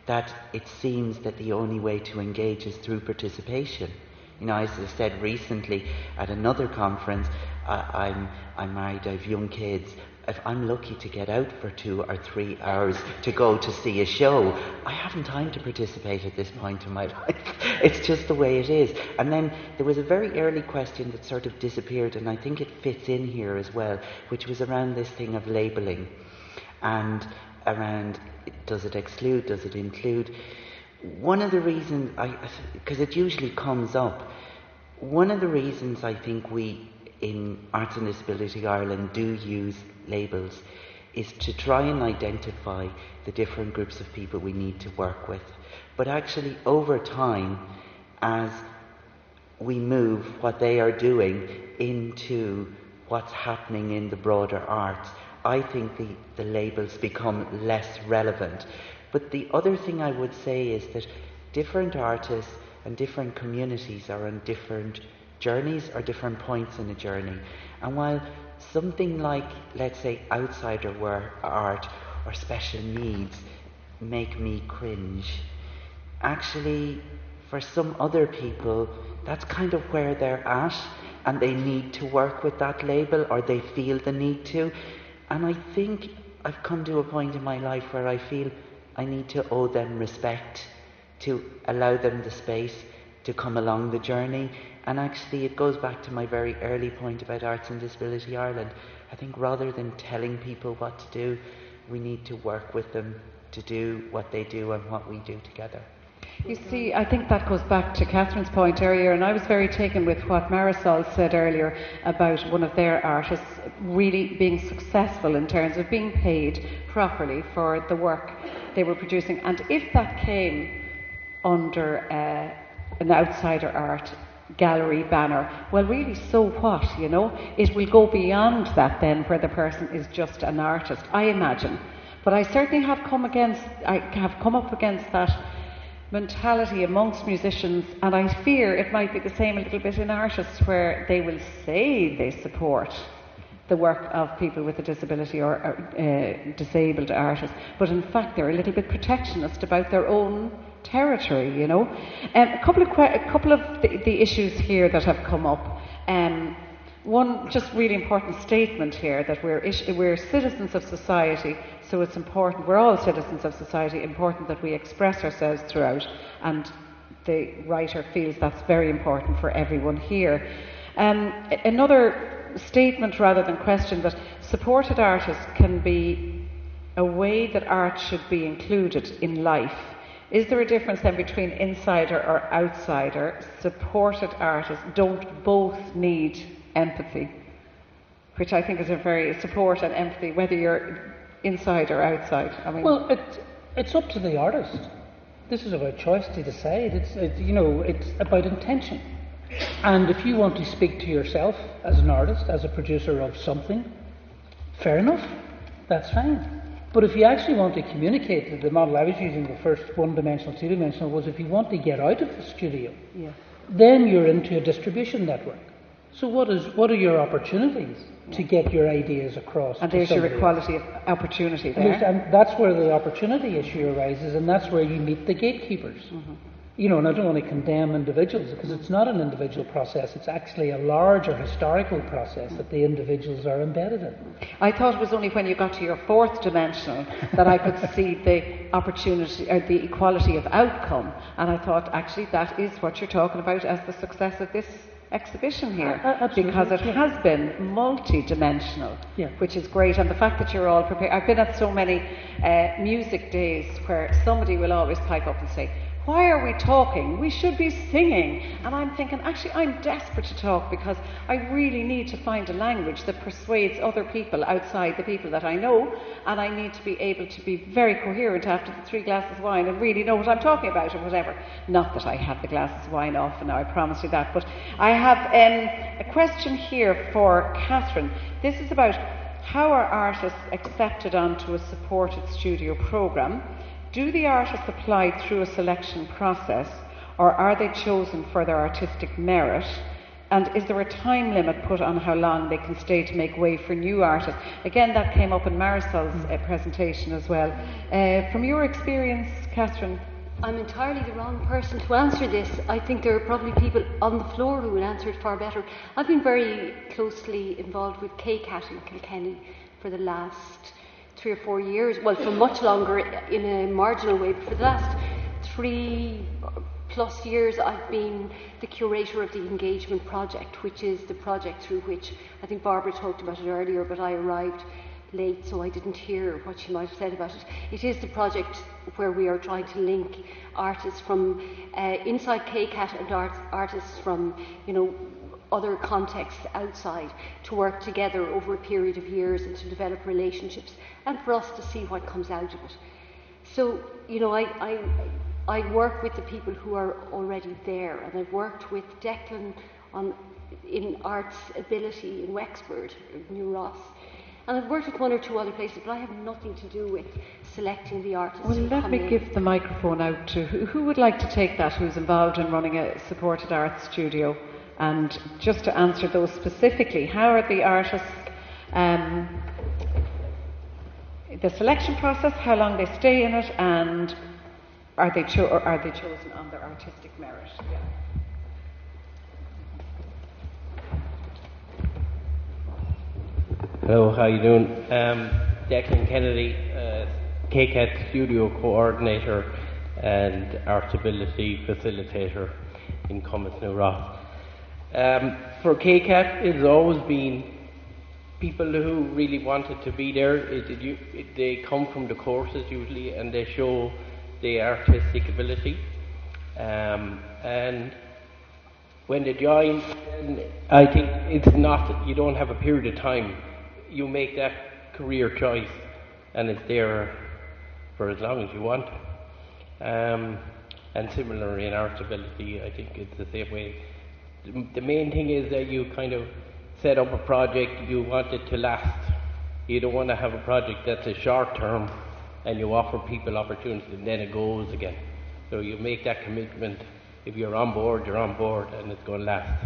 that it seems that the only way to engage is through participation. You know, as I said recently at another conference, I'm married, I have young kids. If I'm lucky to get out for 2 or 3 hours to go to see a show, I haven't time to participate at this point in my life. It's just the way it is. And then there was a very early question that sort of disappeared, and I think it fits in here as well, which was around this thing of labelling and around, does it exclude, does it include? One of the reasons, because it usually comes up, one of the reasons I think we in Arts and Disability Ireland do use labels is to try and identify the different groups of people we need to work with. But actually, over time, as we move what they are doing into what's happening in the broader arts, I think the labels become less relevant. But the other thing I would say is that different artists and different communities are on different journeys or different points in a journey. And while something like, let's say, outsider art or special needs make me cringe, actually for some other people that's kind of where they're at, and they need to work with that label, or they feel the need to. And I think I've come to a point in my life where I feel I need to owe them respect, to allow them the space to come along the journey. And actually it goes back to my very early point about Arts and Disability Ireland. I think rather than telling people what to do, we need to work with them to do what they do and what we do together. You see, I think that goes back to Catherine's point earlier, and I was very taken with what Marisol said earlier about one of their artists really being successful in terms of being paid properly for the work they were producing. And if that came under an outsider art gallery banner, well, really, so what, you know? It will go beyond that then, where the person is just an artist, I imagine. But I certainly have come up against that mentality amongst musicians, and I fear it might be the same a little bit in artists, where they will say they support the work of people with a disability or disabled artists, but in fact they're a little bit protectionist about their own territory, you know. A couple of the issues here that have come up. One just really important statement here, that we're citizens of society, so it's important, we're all citizens of society, important that we express ourselves throughout, and the writer feels that's very important for everyone here. Another statement rather than question, that supported artists can be a way that art should be included in life. Is there a difference then between insider or outsider? Supported artists don't both need empathy, which I think is a very support and empathy, whether you're inside or outside. I mean, well, it's up to the artist. This is about choice to decide. It's about intention. And if you want to speak to yourself as an artist, as a producer of something, fair enough, that's fine. But if you actually want to communicate, the model I was using, the first one-dimensional, two-dimensional, was if you want to get out of the studio, then you're into a distribution network. So what are your opportunities to get your ideas across? And there's your equality of opportunity there. And that's where the opportunity issue arises, and that's where you meet the gatekeepers. Mm-hmm. You know, and I don't want to condemn individuals, because it's not an individual process, it's actually a larger historical process that the individuals are embedded in. I thought it was only when you got to your fourth dimensional that I could see the opportunity, or the equality of outcome, and I thought actually that is what you're talking about as the success of this exhibition here, because it has been multi-dimensional, which is great. And the fact that you're all prepared, I've been at so many music days where somebody will always pipe up and say, why are we talking? We should be singing. And I'm thinking, actually, I'm desperate to talk, because I really need to find a language that persuades other people outside the people that I know, and I need to be able to be very coherent after the 3 glasses of wine and really know what I'm talking about or whatever. Not that I have the glasses of wine often now, I promise you that. But I have a question here for Catherine. This is about how are artists accepted onto a supported studio programme? Do the artists apply through a selection process, or are they chosen for their artistic merit? And is there a time limit put on how long they can stay to make way for new artists? Again, that came up in Marisol's presentation as well. From your experience, Catherine? I'm entirely the wrong person to answer this. I think there are probably people on the floor who will answer it far better. I've been very closely involved with KCAT in Kilkenny for the last 3 or 4 years. Well, for much longer in a marginal way, but for the last 3+ years I've been the curator of the Engagement Project, which is the project through which, I think Barbara talked about it earlier, but I arrived late, so I didn't hear what she might have said about it. It is the project where we are trying to link artists from inside KCAT and artists from, other contexts outside to work together over a period of years and to develop relationships and for us to see what comes out of it. So, I work with the people who are already there, and I've worked with Declan in Arts Ability in Wexford, New Ross. And I've worked with 1 or 2 other places, but I have nothing to do with selecting the artists. Well, let me give the microphone out to who would like to take that, who's involved in running a supported arts studio. And just to answer those specifically, how are the artists, the selection process, how long they stay in it, and are they chosen on their artistic merit? Yeah. Hello, how you doing? Declan Kennedy, KCAT Studio Coordinator and Artability Facilitator in Cummins New Ross. For KCAT, it's always been people who really wanted to be there. They come from the courses usually, and they show the artistic ability. And when they join, I think it's not, you don't have a period of time. You make that career choice, and it's there for as long as you want. And similar in Artability, I think it's the same way. The main thing is that you kind of set up a project, you want it to last. You don't want to have a project that's a short term and you offer people opportunities and then it goes again. So you make that commitment. If you're on board, you're on board, and it's going to last.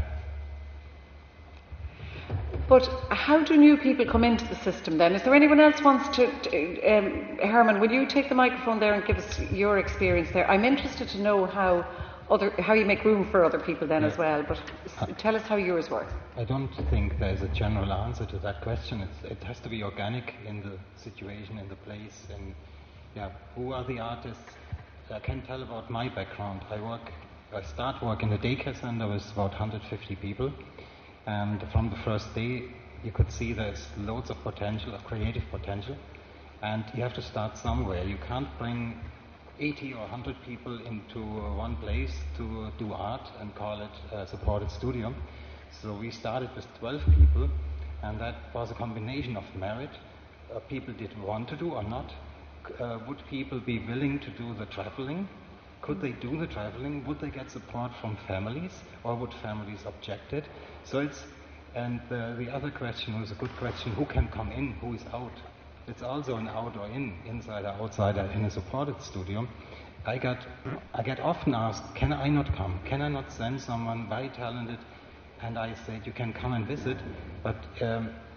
But how do new people come into the system then? Is there anyone else wants to, Herman, will you take the microphone there and give us your experience there? I'm interested to know how you make room for other people then as well, but tell us how yours works. I don't think there's a general answer to that question. It has to be organic in the situation, in the place, and who are the artists? I can tell about my background. I start work in the daycare center with about 150 people, and from the first day you could see there's loads of potential, of creative potential, and you have to start somewhere. You can't bring 80 or 100 people into one place to do art and call it a supported studio. So we started with 12 people, and that was a combination of merit. People did want to do or not. Would people be willing to do the traveling? Could they do the traveling? Would they get support from families, or would families object it? So the other question was a good question: who can come in? Who is out? It's also an out or in, insider, outsider in a supported studio. I get often asked, can I not come? Can I not send someone very talented? And I said, you can come and visit, but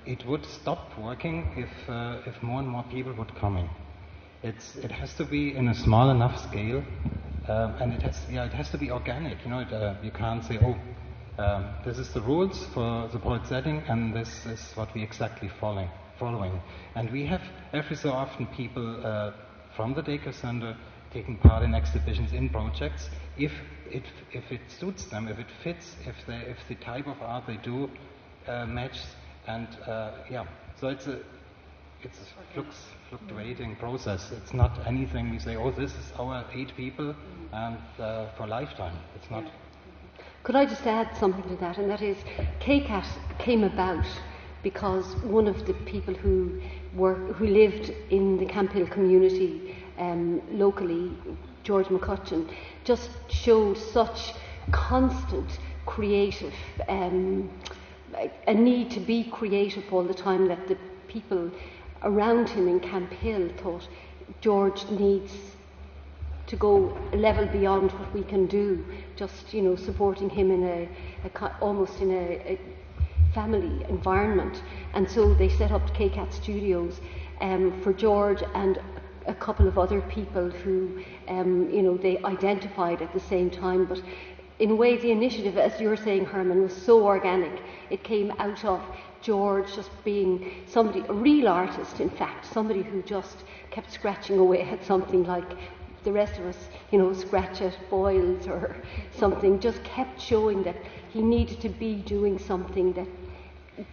it would stop working if more and more people would come in. It has to be in a small enough scale, and it has to be organic. You can't say, this is the rules for supported setting, and this is what we exactly following. And we have every so often people from the daycare center taking part in exhibitions, in projects, if it suits them, if it fits, if the type of art they do matches, and so it's a fluctuating process. It's not anything we say, this is our 8 people and for lifetime. It's not. Could I just add something to that, and that is KCAT came about because one of the people who lived in the Camphill community locally, George McCutcheon, just showed such constant creative, a need to be creative all the time, that the people around him in Camphill thought George needs to go a level beyond what we can do, just supporting him in almost in a family environment. And so they set up KCAT Studios for George and a couple of other people who they identified at the same time. But in a way, the initiative, as you were saying, Herman, was so organic. It came out of George just being somebody, a real artist, in fact, somebody who just kept scratching away at something like the rest of us, scratch at boils or something, just kept showing that he needed to be doing something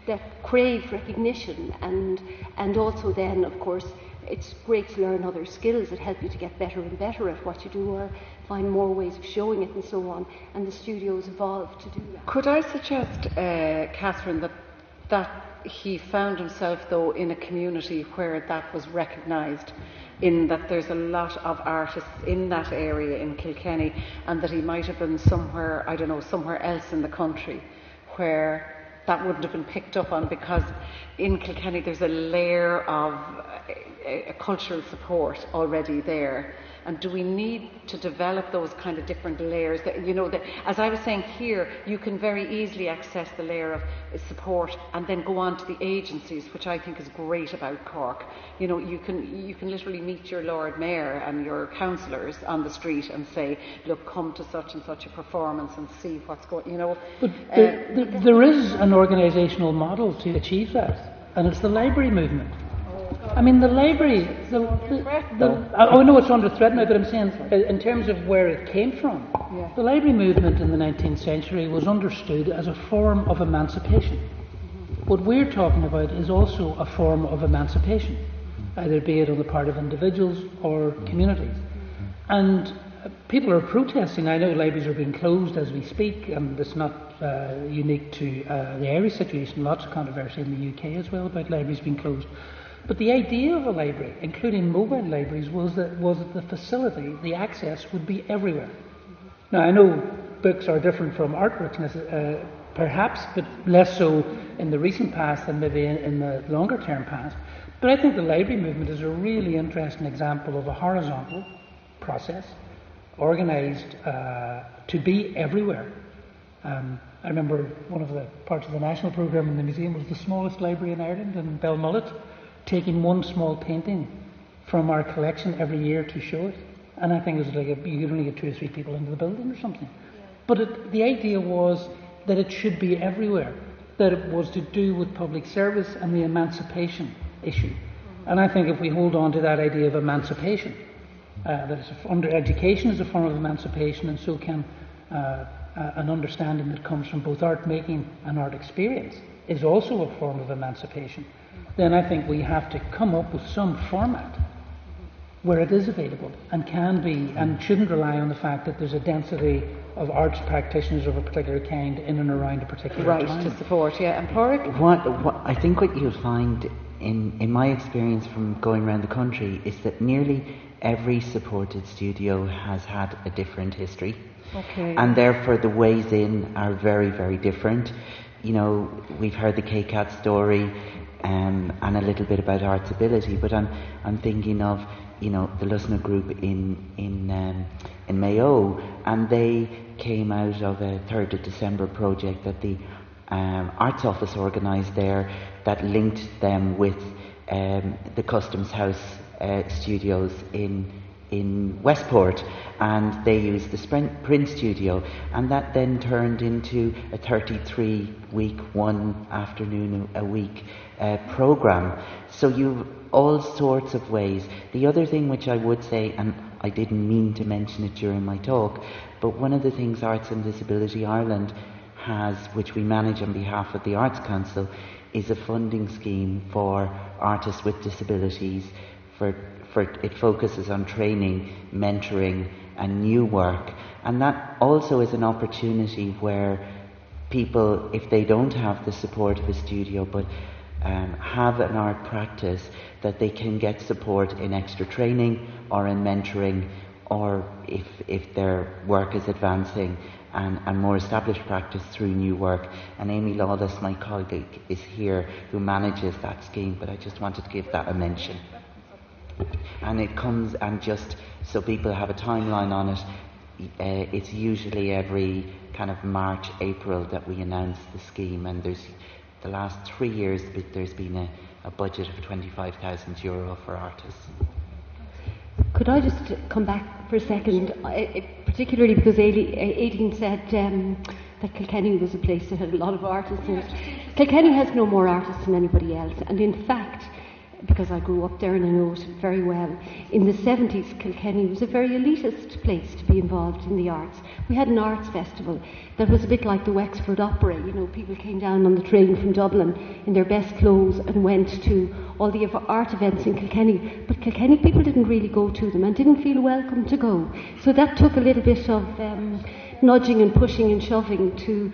that craved recognition, and also then, of course, it's great to learn other skills that help you to get better and better at what you do, or find more ways of showing it and so on, and the studios evolved to do that. Could I suggest, Catherine, that he found himself, though, in a community where that was recognised, in that there's a lot of artists in that area in Kilkenny, and that he might have been somewhere, I don't know, somewhere else in the country where that wouldn't have been picked up on, because in Kilkenny there's a layer of a cultural support already there. And do we need to develop those kind of different layers? That, as I was saying here, you can very easily access the layer of support and then go on to the agencies, which I think is great about Cork. You can literally meet your Lord Mayor and your councillors on the street and say, look, come to such and such a performance and see what's going. But there is an organisational model to achieve that, and it's the library movement. I mean, the library, I know it's under threat now, but I'm saying in terms of where it came from, the library movement in the 19th century was understood as a form of emancipation. What we're talking about is also a form of emancipation, either be it on the part of individuals or communities. And people are protesting. I know libraries are being closed as we speak, and it's not unique to the Irish situation. Lots of controversy in the UK as well about libraries being closed. But the idea of a library, including mobile libraries, was that the facility, the access, would be everywhere. Now, I know books are different from artworks, perhaps, but less so in the recent past than maybe in the longer term past. But I think the library movement is a really interesting example of a horizontal process, organised to be everywhere. I remember one of the parts of the national programme in the museum was the smallest library in Ireland, in Belmullet, taking one small painting from our collection every year to show it. And I think it was like you could only get 2 or 3 people into the building or something. But the idea was that it should be everywhere, that it was to do with public service and the emancipation issue. And I think if we hold on to that idea of emancipation, that it's education is a form of emancipation, and so can an understanding that comes from both art making and art experience is also a form of emancipation, then I think we have to come up with some format where it is available and can be, and shouldn't rely on the fact that there's a density of arts practitioners of a particular kind in and around a particular time. To support, And Padraig? I think what you'll find in my experience from going around the country is that nearly every supported studio has had a different history. Okay. And therefore the ways in are very, very different. We've heard the KCAT story, and a little bit about Arts Ability, but I'm thinking of the Lusna group in Mayo, and they came out of a 3rd of December project that the Arts Office organised there, that linked them with the Customs House studios in Westport, and they used the print studio, and that then turned into a 33-week, 1 afternoon a week programme. So you've all sorts of ways. The other thing which I would say, and I didn't mean to mention it during my talk, but one of the things Arts and Disability Ireland has, which we manage on behalf of the Arts Council, is a funding scheme for artists with disabilities. It focuses on training, mentoring and new work, and that also is an opportunity where people, if they don't have the support of a studio but have an art practice, that they can get support in extra training or in mentoring, or if their work is advancing, and more established practice through new work. And Amy Lawless, my colleague, is here who manages that scheme, but I just wanted to give that a mention. And it comes and just So people have a timeline on it. It's usually every kind of March, April that we announce the scheme, and there's the last 3 years there's been a budget of €25,000 for artists. Could I just come back for a second, particularly because Aileen said that Kilkenny was a place that had a lot of artists in it. Kilkenny has no more artists than anybody else, and in fact, because I grew up there and I know it very well, in the 70s Kilkenny was a very elitist place to be involved in the arts. We had an arts festival that was a bit like the Wexford Opera. You know, people came down on the train from Dublin in their best clothes and went to all the art events in Kilkenny, but Kilkenny people didn't really go to them and didn't feel welcome to go. So that took a little bit of nudging and pushing and shoving to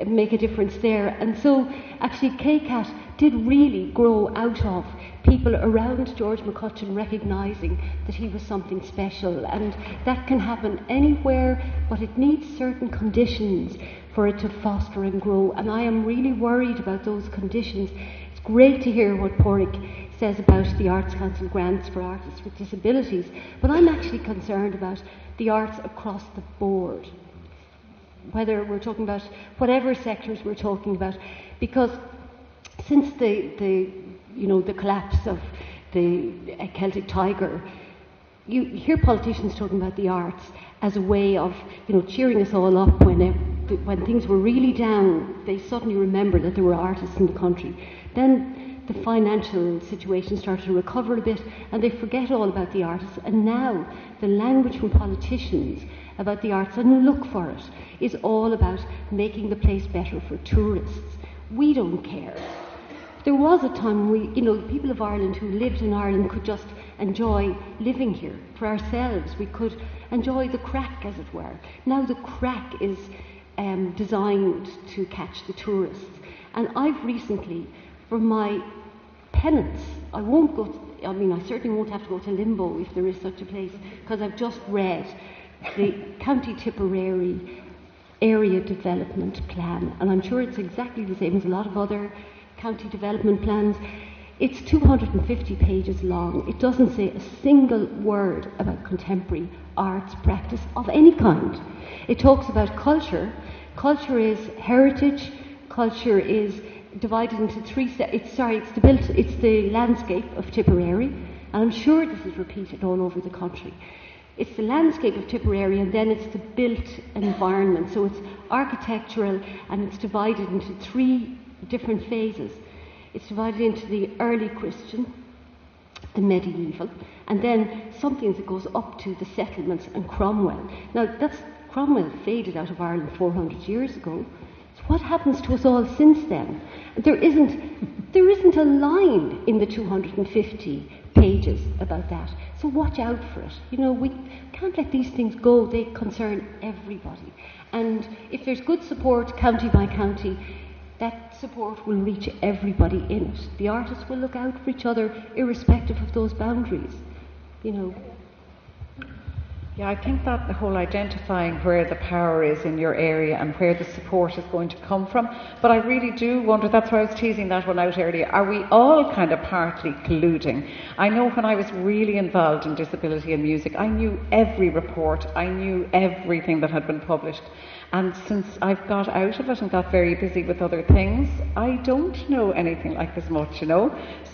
make a difference there. And so actually KCAT did really grow out of people around George McCutcheon recognising that he was something special, and that can happen anywhere, but it needs certain conditions for it to foster and grow, and I am really worried about those conditions. It's great to hear what Padraig says about the Arts Council grants for artists with disabilities, but I'm actually concerned about the arts across the board, whether we're talking about whatever sectors we're talking about, because since the collapse of the Celtic Tiger, you hear politicians talking about the arts as a way of, cheering us all up when things were really down. They suddenly remember that there were artists in the country. Then the financial situation started to recover a bit, and they forget all about the artists. And now the language from politicians about the arts, and look for it, is all about making the place better for tourists. We don't care. There was a time when the people of Ireland who lived in Ireland could just enjoy living here for ourselves. We could enjoy the crack, as it were. Now the crack is designed to catch the tourists. And I've recently, for my penance, I certainly won't have to go to limbo if there is such a place, because I've just read the County Tipperary Area Development Plan, and I'm sure it's exactly the same as a lot of other county development plans. It's 250 pages long. It doesn't say a single word about contemporary arts practice of any kind. It talks about culture. Culture is heritage. Culture is divided into three. It's the landscape of Tipperary, and I'm sure this is repeated all over the country. It's the landscape of Tipperary, and then it's the built environment. So it's architectural, and it's divided into three different phases. It's divided into the early Christian, the medieval, and then something that goes up to the settlements and Cromwell. Now, Cromwell faded out of Ireland 400 years ago. So what happens to us all since then? There isn't a line in the 250 pages about that. So watch out for it. We can't let these things go. They concern everybody. And if there's good support, county by county, that support will reach everybody in it. The artists will look out for each other irrespective of those boundaries. Yeah, I think that the whole identifying where the power is in your area and where the support is going to come from. But I really do wonder, that's why I was teasing that one out earlier, are we all kind of partly colluding? I know when I was really involved in disability and music, I knew every report, I knew everything that had been published. And since I've got out of it and got very busy with other things, I don't know anything like this much,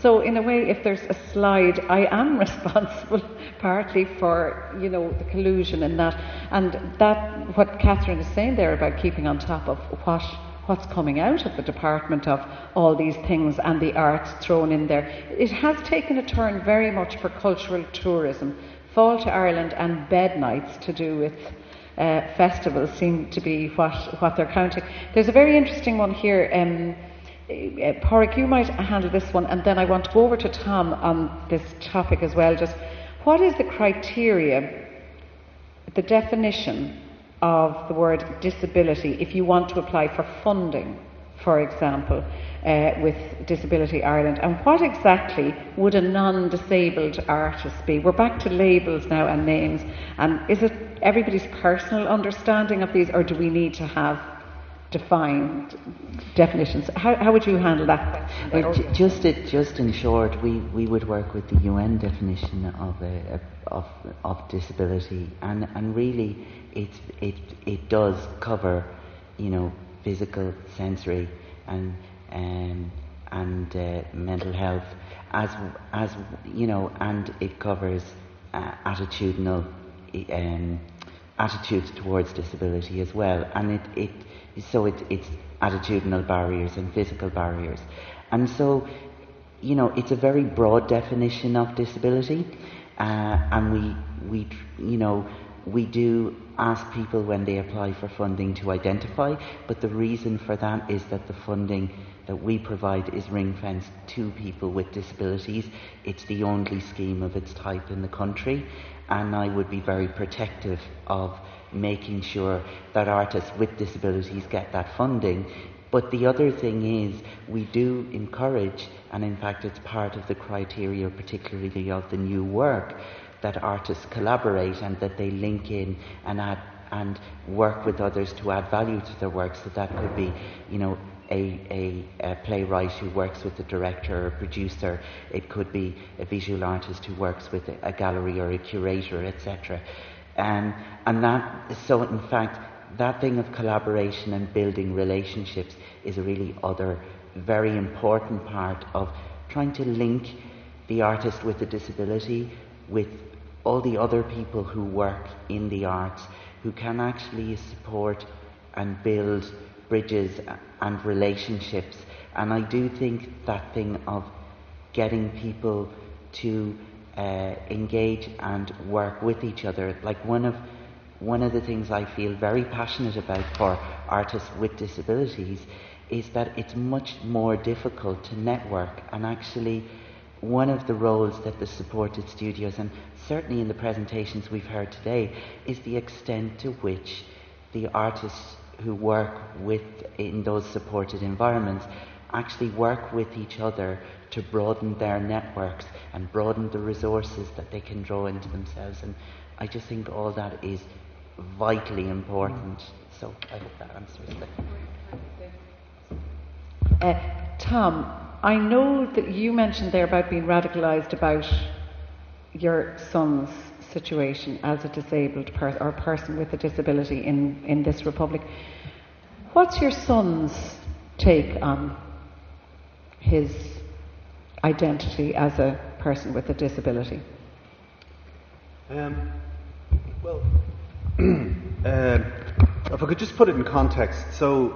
So in a way, if there's a slide, I am responsible partly for, the collusion in that. And that, what Catherine is saying there about keeping on top of what's coming out of the department of all these things and the arts thrown in there, it has taken a turn very much for cultural tourism. Fall to Ireland and bed nights to do with festivals seem to be what they're counting. There's a very interesting one here. Padraig, you might handle this one, and then I want to go over to Tom on this topic as well. Just what is the criteria, the definition of the word disability if you want to apply for funding, for example, with Disability Ireland, and what exactly would a non-disabled artist be? We're back to labels now and names, and is it everybody's personal understanding of these, or do we need to have defined definitions. How would you handle that? Well, just in short, we would work with the UN definition of disability, and really it does cover, physical, sensory, and mental health, as and it covers attitudinal attitudes towards disability as well, and it's attitudinal barriers and physical barriers, and so it's a very broad definition of disability, and we do ask people when they apply for funding to identify, but the reason for that is that the funding that we provide is ring-fenced to people with disabilities. It's the only scheme of its type in the country, and I would be very protective of making sure that artists with disabilities get that funding. But the other thing is, we do encourage, and in fact it's part of the criteria particularly of the new work, that artists collaborate and that they link in and work with others to add value to their work. So that could be, a playwright who works with a director or a producer. It could be a visual artist who works with a gallery or a curator, etc. And so in fact, that thing of collaboration and building relationships is a really other very important part of trying to link the artist with a disability with all the other people who work in the arts, who can actually support and build bridges and relationships. And I do think that thing of getting people to engage and work with each other, like one of the things I feel very passionate about for artists with disabilities is that it's much more difficult to network, and actually one of the roles that the supported studios, and certainly in the presentations we've heard today, is the extent to which the artists who work in those supported environments actually work with each other to broaden their networks and broaden the resources that they can draw into themselves. And I just think all that is vitally important. So I hope that answers that. Tom, I know that you mentioned there about being radicalised about your son's situation as a disabled person, or a person with a disability in this republic. What's your son's take on his identity as a person with a disability? Well, if I could just put it in context. So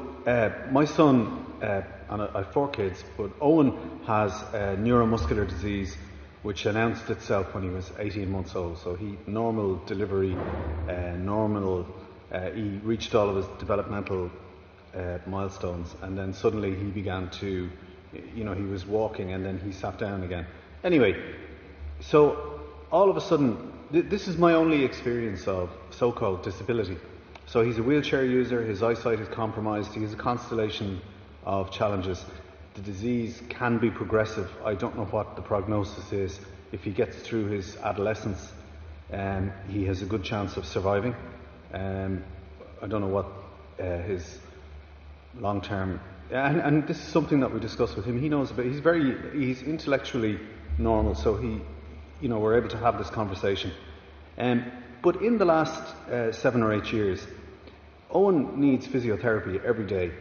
my son, and I have 4 kids, but Owen has a neuromuscular disease which announced itself when he was 18 months old. So normal delivery, he reached all of his developmental milestones, and then suddenly he began to, he was walking and then he sat down again. Anyway, so all of a sudden, this is my only experience of so-called disability. So he's a wheelchair user, his eyesight is compromised, he has a constellation of challenges. The disease can be progressive. I don't know what the prognosis is. If he gets through his adolescence, he has a good chance of surviving. I don't know what his long-term... And this is something that we discuss with him. He knows about... He's intellectually normal, so we're able to have this conversation. But in the last 7 or 8 years, Owen needs physiotherapy every day.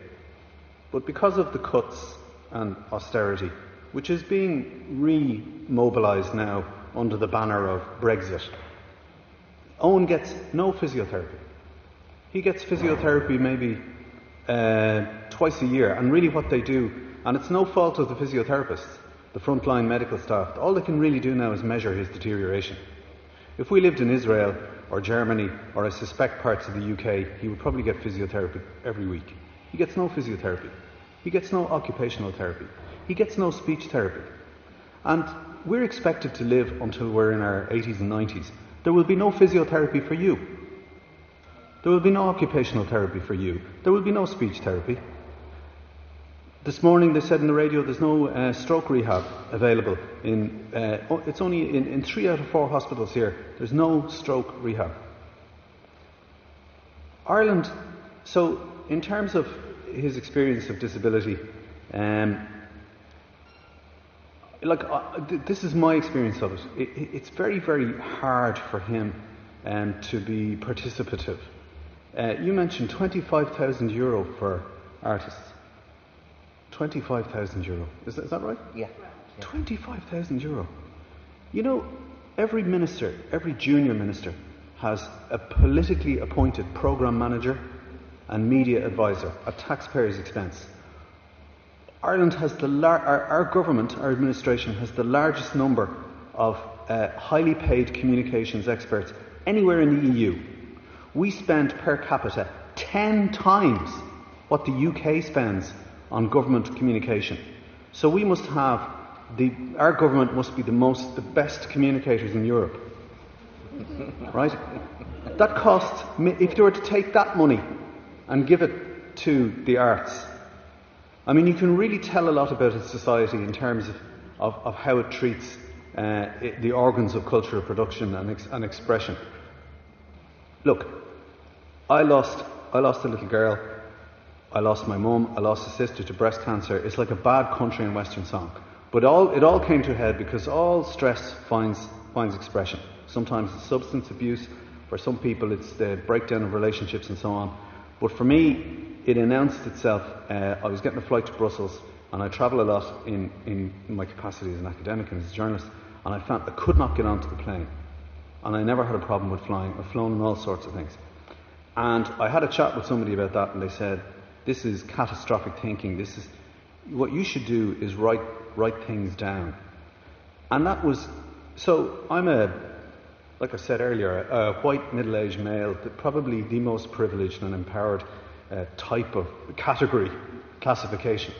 But because of the cuts and austerity, which is being re-mobilised now under the banner of Brexit, Owen gets no physiotherapy. He gets physiotherapy maybe twice a year, and really what they do, and it's no fault of the physiotherapists, the frontline medical staff, all they can really do now is measure his deterioration. If we lived in Israel or Germany, or I suspect parts of the UK, he would probably get physiotherapy every week. He gets no physiotherapy. He gets no occupational therapy. He gets no speech therapy. And we're expected to live until we're in our 80s and 90s. There will be no physiotherapy for you. There will be no occupational therapy for you. There will be no speech therapy. This morning they said in the radio there's no stroke rehab available. It's only in 3 out of 4 hospitals here. There's no stroke rehab. Ireland, so in terms of his experience of disability, this is my experience of it. It's very, very hard for him to be participative. You mentioned €25,000 for artists. €25,000. Is that right? Yeah. €25,000. You know, every minister, every junior minister, has a politically appointed programme manager and media advisor at taxpayers' expense. Ireland has our government, our administration, has the largest number of highly paid communications experts anywhere in the EU. We spend per capita 10 times what the UK spends on government communication. So we must have our government must be the best communicators in Europe. Right? That costs, if you were to take that money and give it to the arts, I mean, you can really tell a lot about its society in terms of how it treats the organs of cultural production and expression. Look, I lost a little girl, I lost my mum, I lost a sister to breast cancer. It's like a bad country and western song. But it all came to a head because all stress finds expression. Sometimes it's substance abuse, for some people it's the breakdown of relationships and so on. But for me, it announced itself. I was getting a flight to Brussels, and I travel a lot in my capacity as an academic and as a journalist, and I found I could not get onto the plane. And I never had a problem with flying. I've flown in all sorts of things. And I had a chat with somebody about that, and they said, this is catastrophic thinking. This is what you should do is write things down. And that was, so I'm like I said earlier, a white middle-aged male, probably the most privileged and empowered type of classification.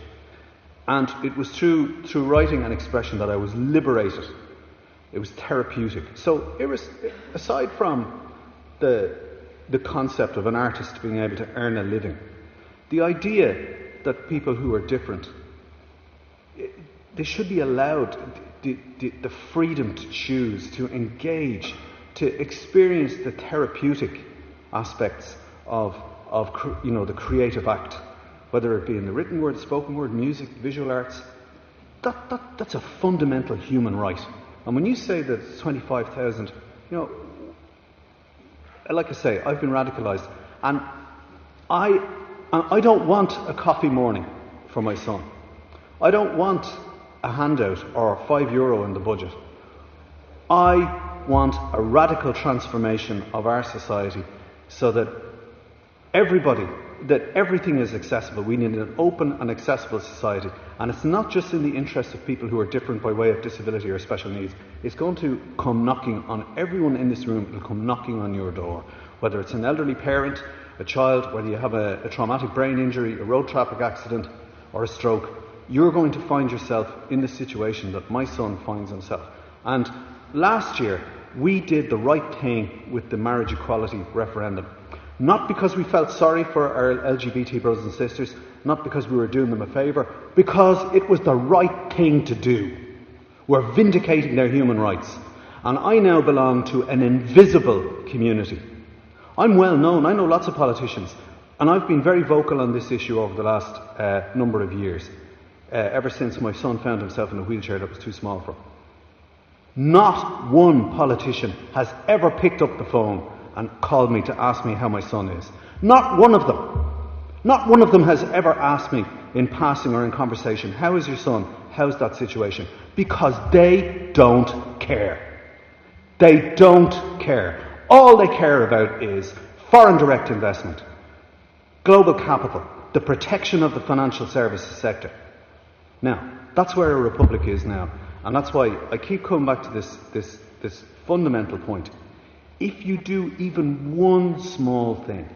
And it was through writing and expression that I was liberated. It was therapeutic. So aside from the concept of an artist being able to earn a living, the idea that people who are different, they should be allowed the freedom to choose, to engage, to experience the therapeutic aspects of the creative act, whether it be in the written word, spoken word, music, visual arts. That's a fundamental human right. And when you say that it's 25,000, like I say, I've been radicalised, and I don't want a coffee morning for my son. I don't want a handout or €5 in the budget. I want a radical transformation of our society so that everything is accessible. We need an open and accessible society. And it's not just in the interest of people who are different by way of disability or special needs. It's going to come knocking on everyone in this room. It'll come knocking on your door. Whether it's an elderly parent, a child, whether you have a traumatic brain injury, a road traffic accident, or a stroke, you're going to find yourself in the situation that my son finds himself. And last year, we did the right thing with the marriage equality referendum. Not because we felt sorry for our LGBT brothers and sisters, not because we were doing them a favour, because it was the right thing to do. We're vindicating their human rights. And I now belong to an invisible community. I'm well known, I know lots of politicians, and I've been very vocal on this issue over the last number of years, ever since my son found himself in a wheelchair that was too small for him. Not one politician has ever picked up the phone and called me to ask me how my son is. Not one of them. Not one of them has ever asked me in passing or in conversation, how is your son? How's that situation? Because they don't care. They don't care. All they care about is foreign direct investment, global capital, the protection of the financial services sector. Now, that's where a republic is now. And that's why I keep coming back to this fundamental point. If you do even one small thing,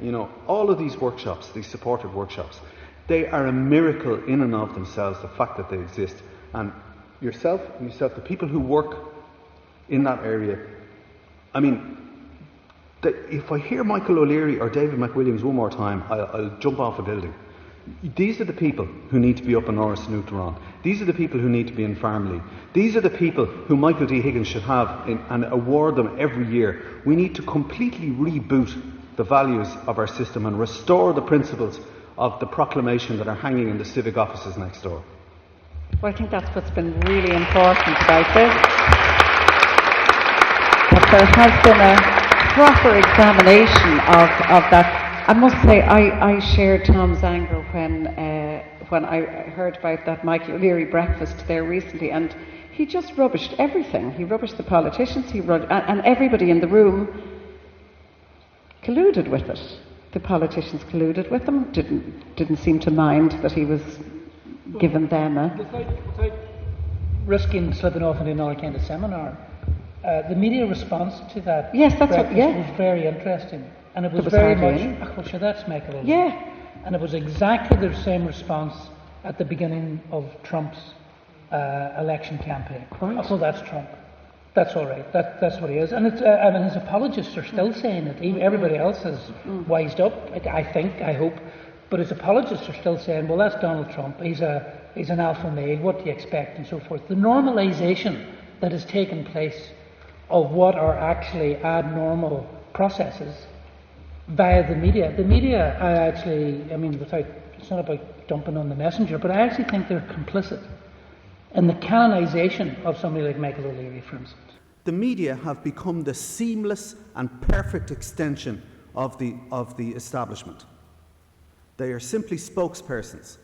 all of these workshops, these supported workshops, they are a miracle in and of themselves, the fact that they exist. And yourself, the people who work in that area, I mean, if I hear Michael O'Leary or David McWilliams one more time, I'll jump off a building. These are the people who need to be up in Norris and Uachtaráin. These are the people who need to be in Farm League. These are the people who Michael D. Higgins should have and award them every year. We need to completely reboot the values of our system and restore the principles of the proclamation that are hanging in the civic offices next door. Well, I think that's what's been really important about this. That there has been a proper examination of that. I must say, I shared Tom's anger when I heard about that Michael O'Leary breakfast there recently, and he just rubbished everything. He rubbished the politicians, and everybody in the room colluded with it. The politicians colluded with them, didn't seem to mind that he was giving them without risking slipping off into another kind of seminar, the media response to that was very interesting, and it was very much, well, sure, that's Michael. Yeah. And it was exactly the same response at the beginning of Trump's election campaign. Right. Oh, that's Trump. That's all right. That's what he is. And it's, I mean, his apologists are still saying it. Everybody else has wised up, I hope. But his apologists are still saying, well, that's Donald Trump. He's an alpha male. What do you expect? And so forth. The normalisation that has taken place of what are actually abnormal processes via the media. The media, it's not about dumping on the messenger, but I actually think they're complicit in the canonisation of somebody like Michael O'Leary, for instance. The media have become the seamless and perfect extension of the establishment. They are simply spokespersons.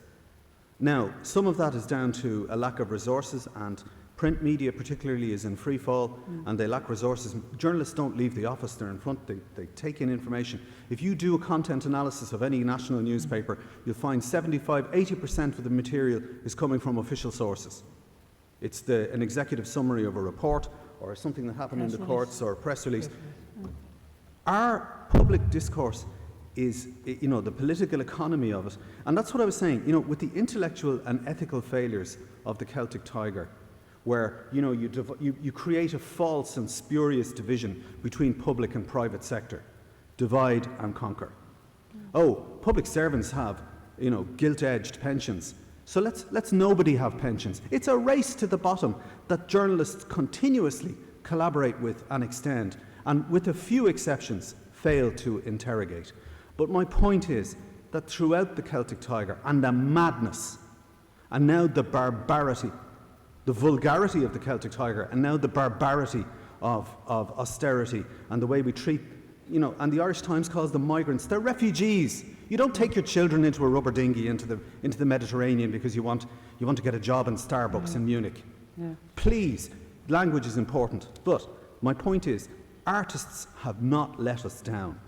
Now, some of that is down to a lack of resources, and print media particularly is in free fall, and they lack resources. Journalists don't leave the office, they're in front, they take in information. If you do a content analysis of any national newspaper, you'll find 75-80% of the material is coming from official sources. It's an executive summary of a report or something that happened in the courts or a press release. Our public discourse is, the political economy of it. And that's what I was saying, with the intellectual and ethical failures of the Celtic Tiger, where, you create a false and spurious division between public and private sector. Divide and conquer. Oh, public servants have, gilt-edged pensions. So let's nobody have pensions. It's a race to the bottom that journalists continuously collaborate with and extend, and with a few exceptions, fail to interrogate. But my point is that throughout the Celtic Tiger, and the madness, and now the barbarity, the vulgarity of the Celtic Tiger, and now the barbarity of austerity, and the way we treat, and the Irish Times calls them migrants, they're refugees. You don't take your children into a rubber dinghy into the Mediterranean because you want to get a job in Starbucks in Munich. Yeah. Please, language is important. But my point is, artists have not let us down.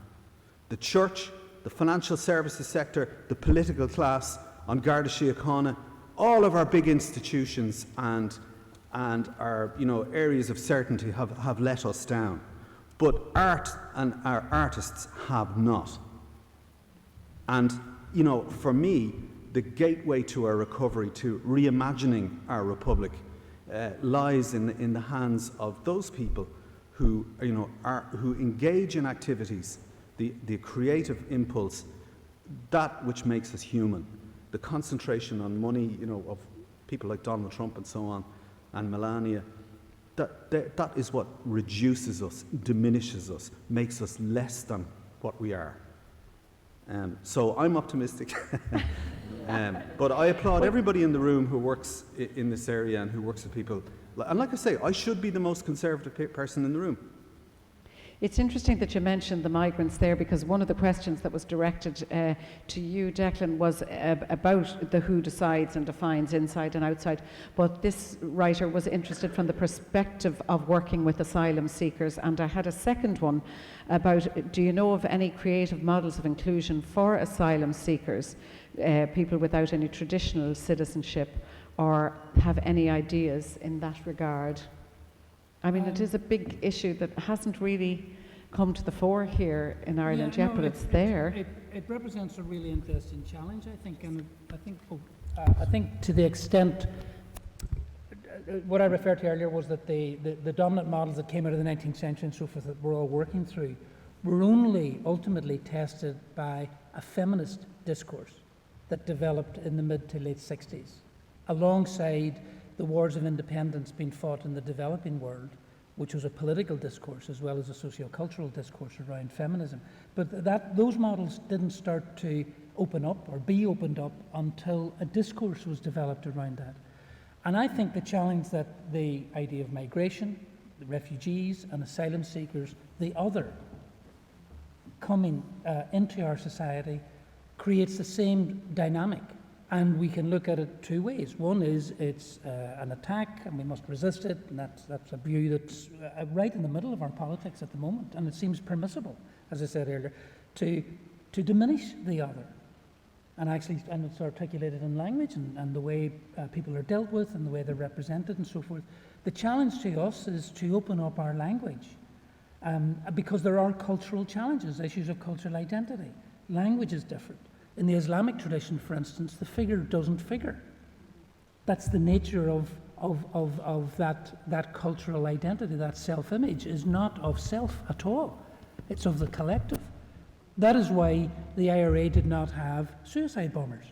The church, the financial services sector, the political class, on Garda Síochána, all of our big institutions and our areas of certainty have let us down. But art and our artists have not. And, for me, the gateway to our recovery, to reimagining our republic, lies in the hands of those people who engage in activities, the creative impulse, that which makes us human. The concentration on money, of people like Donald Trump and so on, and Melania, that is what reduces us, diminishes us, makes us less than what we are. So I'm optimistic, but I applaud everybody in the room who works in this area and who works with people. And like I say, I should be the most conservative person in the room. It's interesting that you mentioned the migrants there, because one of the questions that was directed to you, Declan, was about the who decides and defines inside and outside. But this writer was interested from the perspective of working with asylum seekers. And I had a second one about, do you know of any creative models of inclusion for asylum seekers, people without any traditional citizenship, or have any ideas in that regard? I mean, it is a big issue that hasn't really come to the fore here in Ireland yet, but it's there. It represents a really interesting challenge, I think, and I think to the extent what I referred to earlier was that the dominant models that came out of the 19th century and so forth that we're all working through were only ultimately tested by a feminist discourse that developed in the mid to late 60s, alongside the wars of independence being fought in the developing world, which was a political discourse as well as a socio-cultural discourse around feminism. But those models didn't start to open up or be opened up until a discourse was developed around that. And I think the challenge that the idea of migration, the refugees and asylum seekers, the other, coming into our society creates the same dynamic. And we can look at it two ways. One is it's an attack and we must resist it, and that's a view that's right in the middle of our politics at the moment, and it seems permissible, as I said earlier, to diminish the other. And it's articulated in language and the way people are dealt with and the way they're represented and so forth. The challenge to us is to open up our language because there are cultural challenges, issues of cultural identity. Language is different. In the Islamic tradition, for instance, the figure doesn't figure. That's the nature of that cultural identity, that self-image is not of self at all. It's of the collective. That is why the IRA did not have suicide bombers.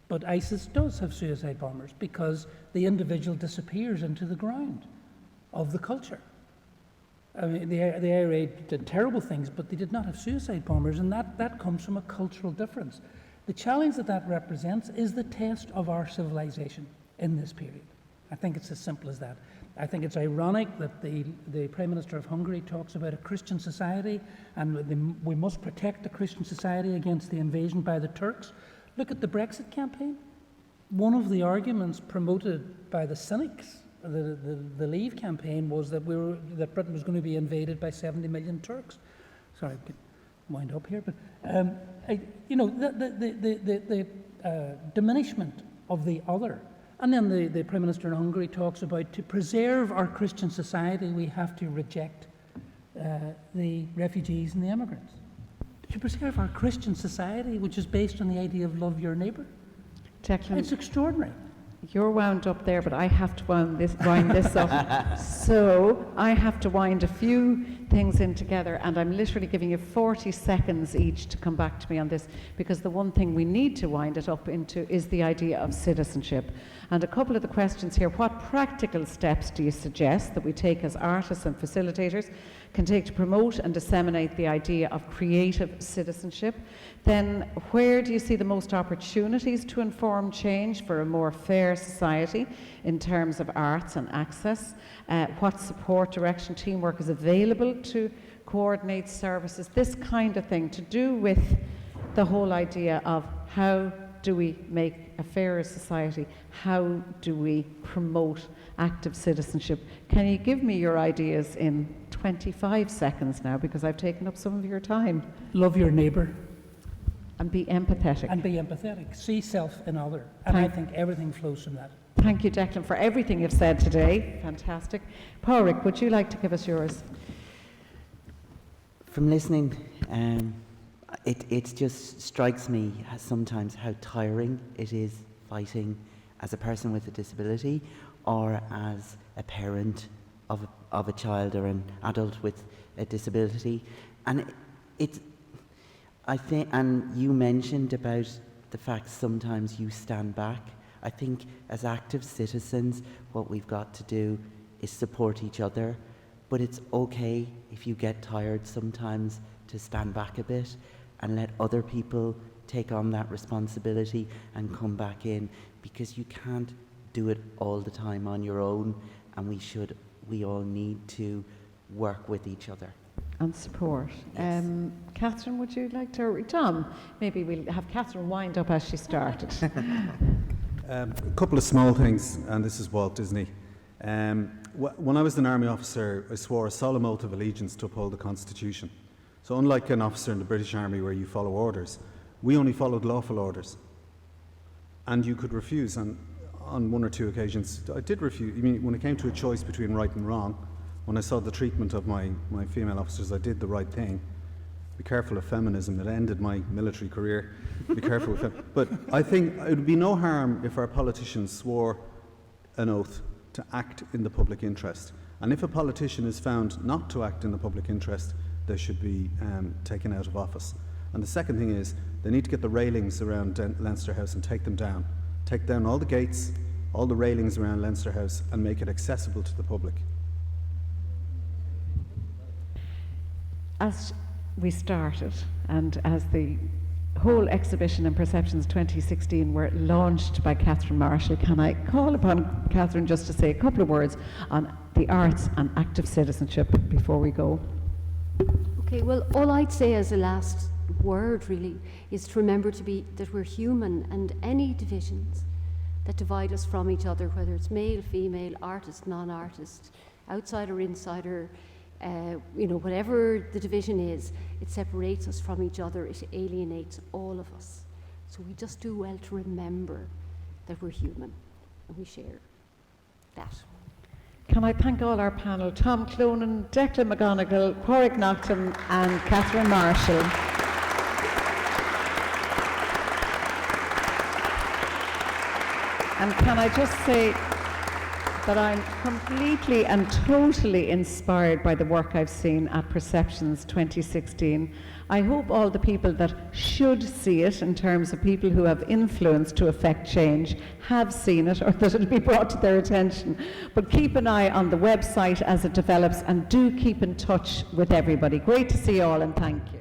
But ISIS does have suicide bombers because the individual disappears into the ground of the culture. I mean, the IRA did terrible things, but they did not have suicide bombers, and that comes from a cultural difference. The challenge that represents is the test of our civilization in this period. I think it's as simple as that. I think it's ironic that the Prime Minister of Hungary talks about a Christian society, and we must protect the Christian society against the invasion by the Turks. Look at the Brexit campaign. One of the arguments promoted by the cynics, the Leave campaign, was that Britain was going to be invaded by 70 million Turks. Sorry, I could wind up here, but the diminishment of the other. And then the Prime Minister in Hungary talks about, to preserve our Christian society, we have to reject the refugees and the immigrants. To preserve our Christian society, which is based on the idea of love your neighbour. Declan, it's extraordinary. You're wound up there, but I have to wind this up. So I have to wind a few things in together, and I'm literally giving you 40 seconds each to come back to me on this, because the one thing we need to wind it up into is the idea of citizenship. And a couple of the questions here: what practical steps do you suggest that we take as artists and facilitators can take to promote and disseminate the idea of creative citizenship? Then where do you see the most opportunities to inform change for a more fair society in terms of arts and access? What support, direction, teamwork is available to coordinate services? This kind of thing, to do with the whole idea of how do we make a fairer society? How do we promote active citizenship? Can you give me your ideas in 25 seconds now, because I've taken up some of your time? Love your neighbour. And be empathetic. And be empathetic. See self in other. And I think everything flows from that. Thank you, Declan, for everything you've said today. Fantastic. Padraig, would you like to give us yours? From listening, it just strikes me sometimes how tiring it is fighting as a person with a disability or as a parent of a child or an adult with a disability. And I think, and you mentioned about the fact sometimes you stand back. I think as active citizens, what we've got to do is support each other, but it's okay if you get tired sometimes to stand back a bit and let other people take on that responsibility and come back in, because you can't do it all the time on your own, and we all need to work with each other. And support. Yes. Catherine, would you like to? Tom, maybe we'll have Catherine wind up as she started. A couple of small things, and this is Walt Disney. When I was an army officer, I swore a solemn oath of allegiance to uphold the Constitution. So unlike an officer in the British Army where you follow orders, we only followed lawful orders. And you could refuse, and on one or two occasions I did refuse. I mean, when it came to a choice between right and wrong, when I saw the treatment of my female officers, I did the right thing. Be careful of feminism, it ended my military career. Be careful with it. But I think it would be no harm if our politicians swore an oath to act in the public interest. And if a politician is found not to act in the public interest, they should be taken out of office. And the second thing is, they need to get the railings around Leinster House and take them down. Take down all the gates, all the railings around Leinster House, and make it accessible to the public. as we started, and as the whole exhibition and Perceptions 2016 were launched by Catherine Marshall, can I call upon Catherine just to say a couple of words on the arts and active citizenship before we go? Okay, well, all I'd say as a last word really is to remember that we're human, and any divisions that divide us from each other, whether it's male, female, artist, non-artist, outsider, insider, whatever the division is, it separates us from each other, it alienates all of us. So we just do well to remember that we're human and we share that. Can I thank all our panel, Tom Clonan, Declan McGonagle, Padraig Naughton and Catherine Marshall. And can I just say that I'm completely and totally inspired by the work I've seen at Perceptions 2016. I hope all the people that should see it, in terms of people who have influence to affect change, have seen it, or that it'll be brought to their attention. But keep an eye on the website as it develops, and do keep in touch with everybody. Great to see you all, and thank you.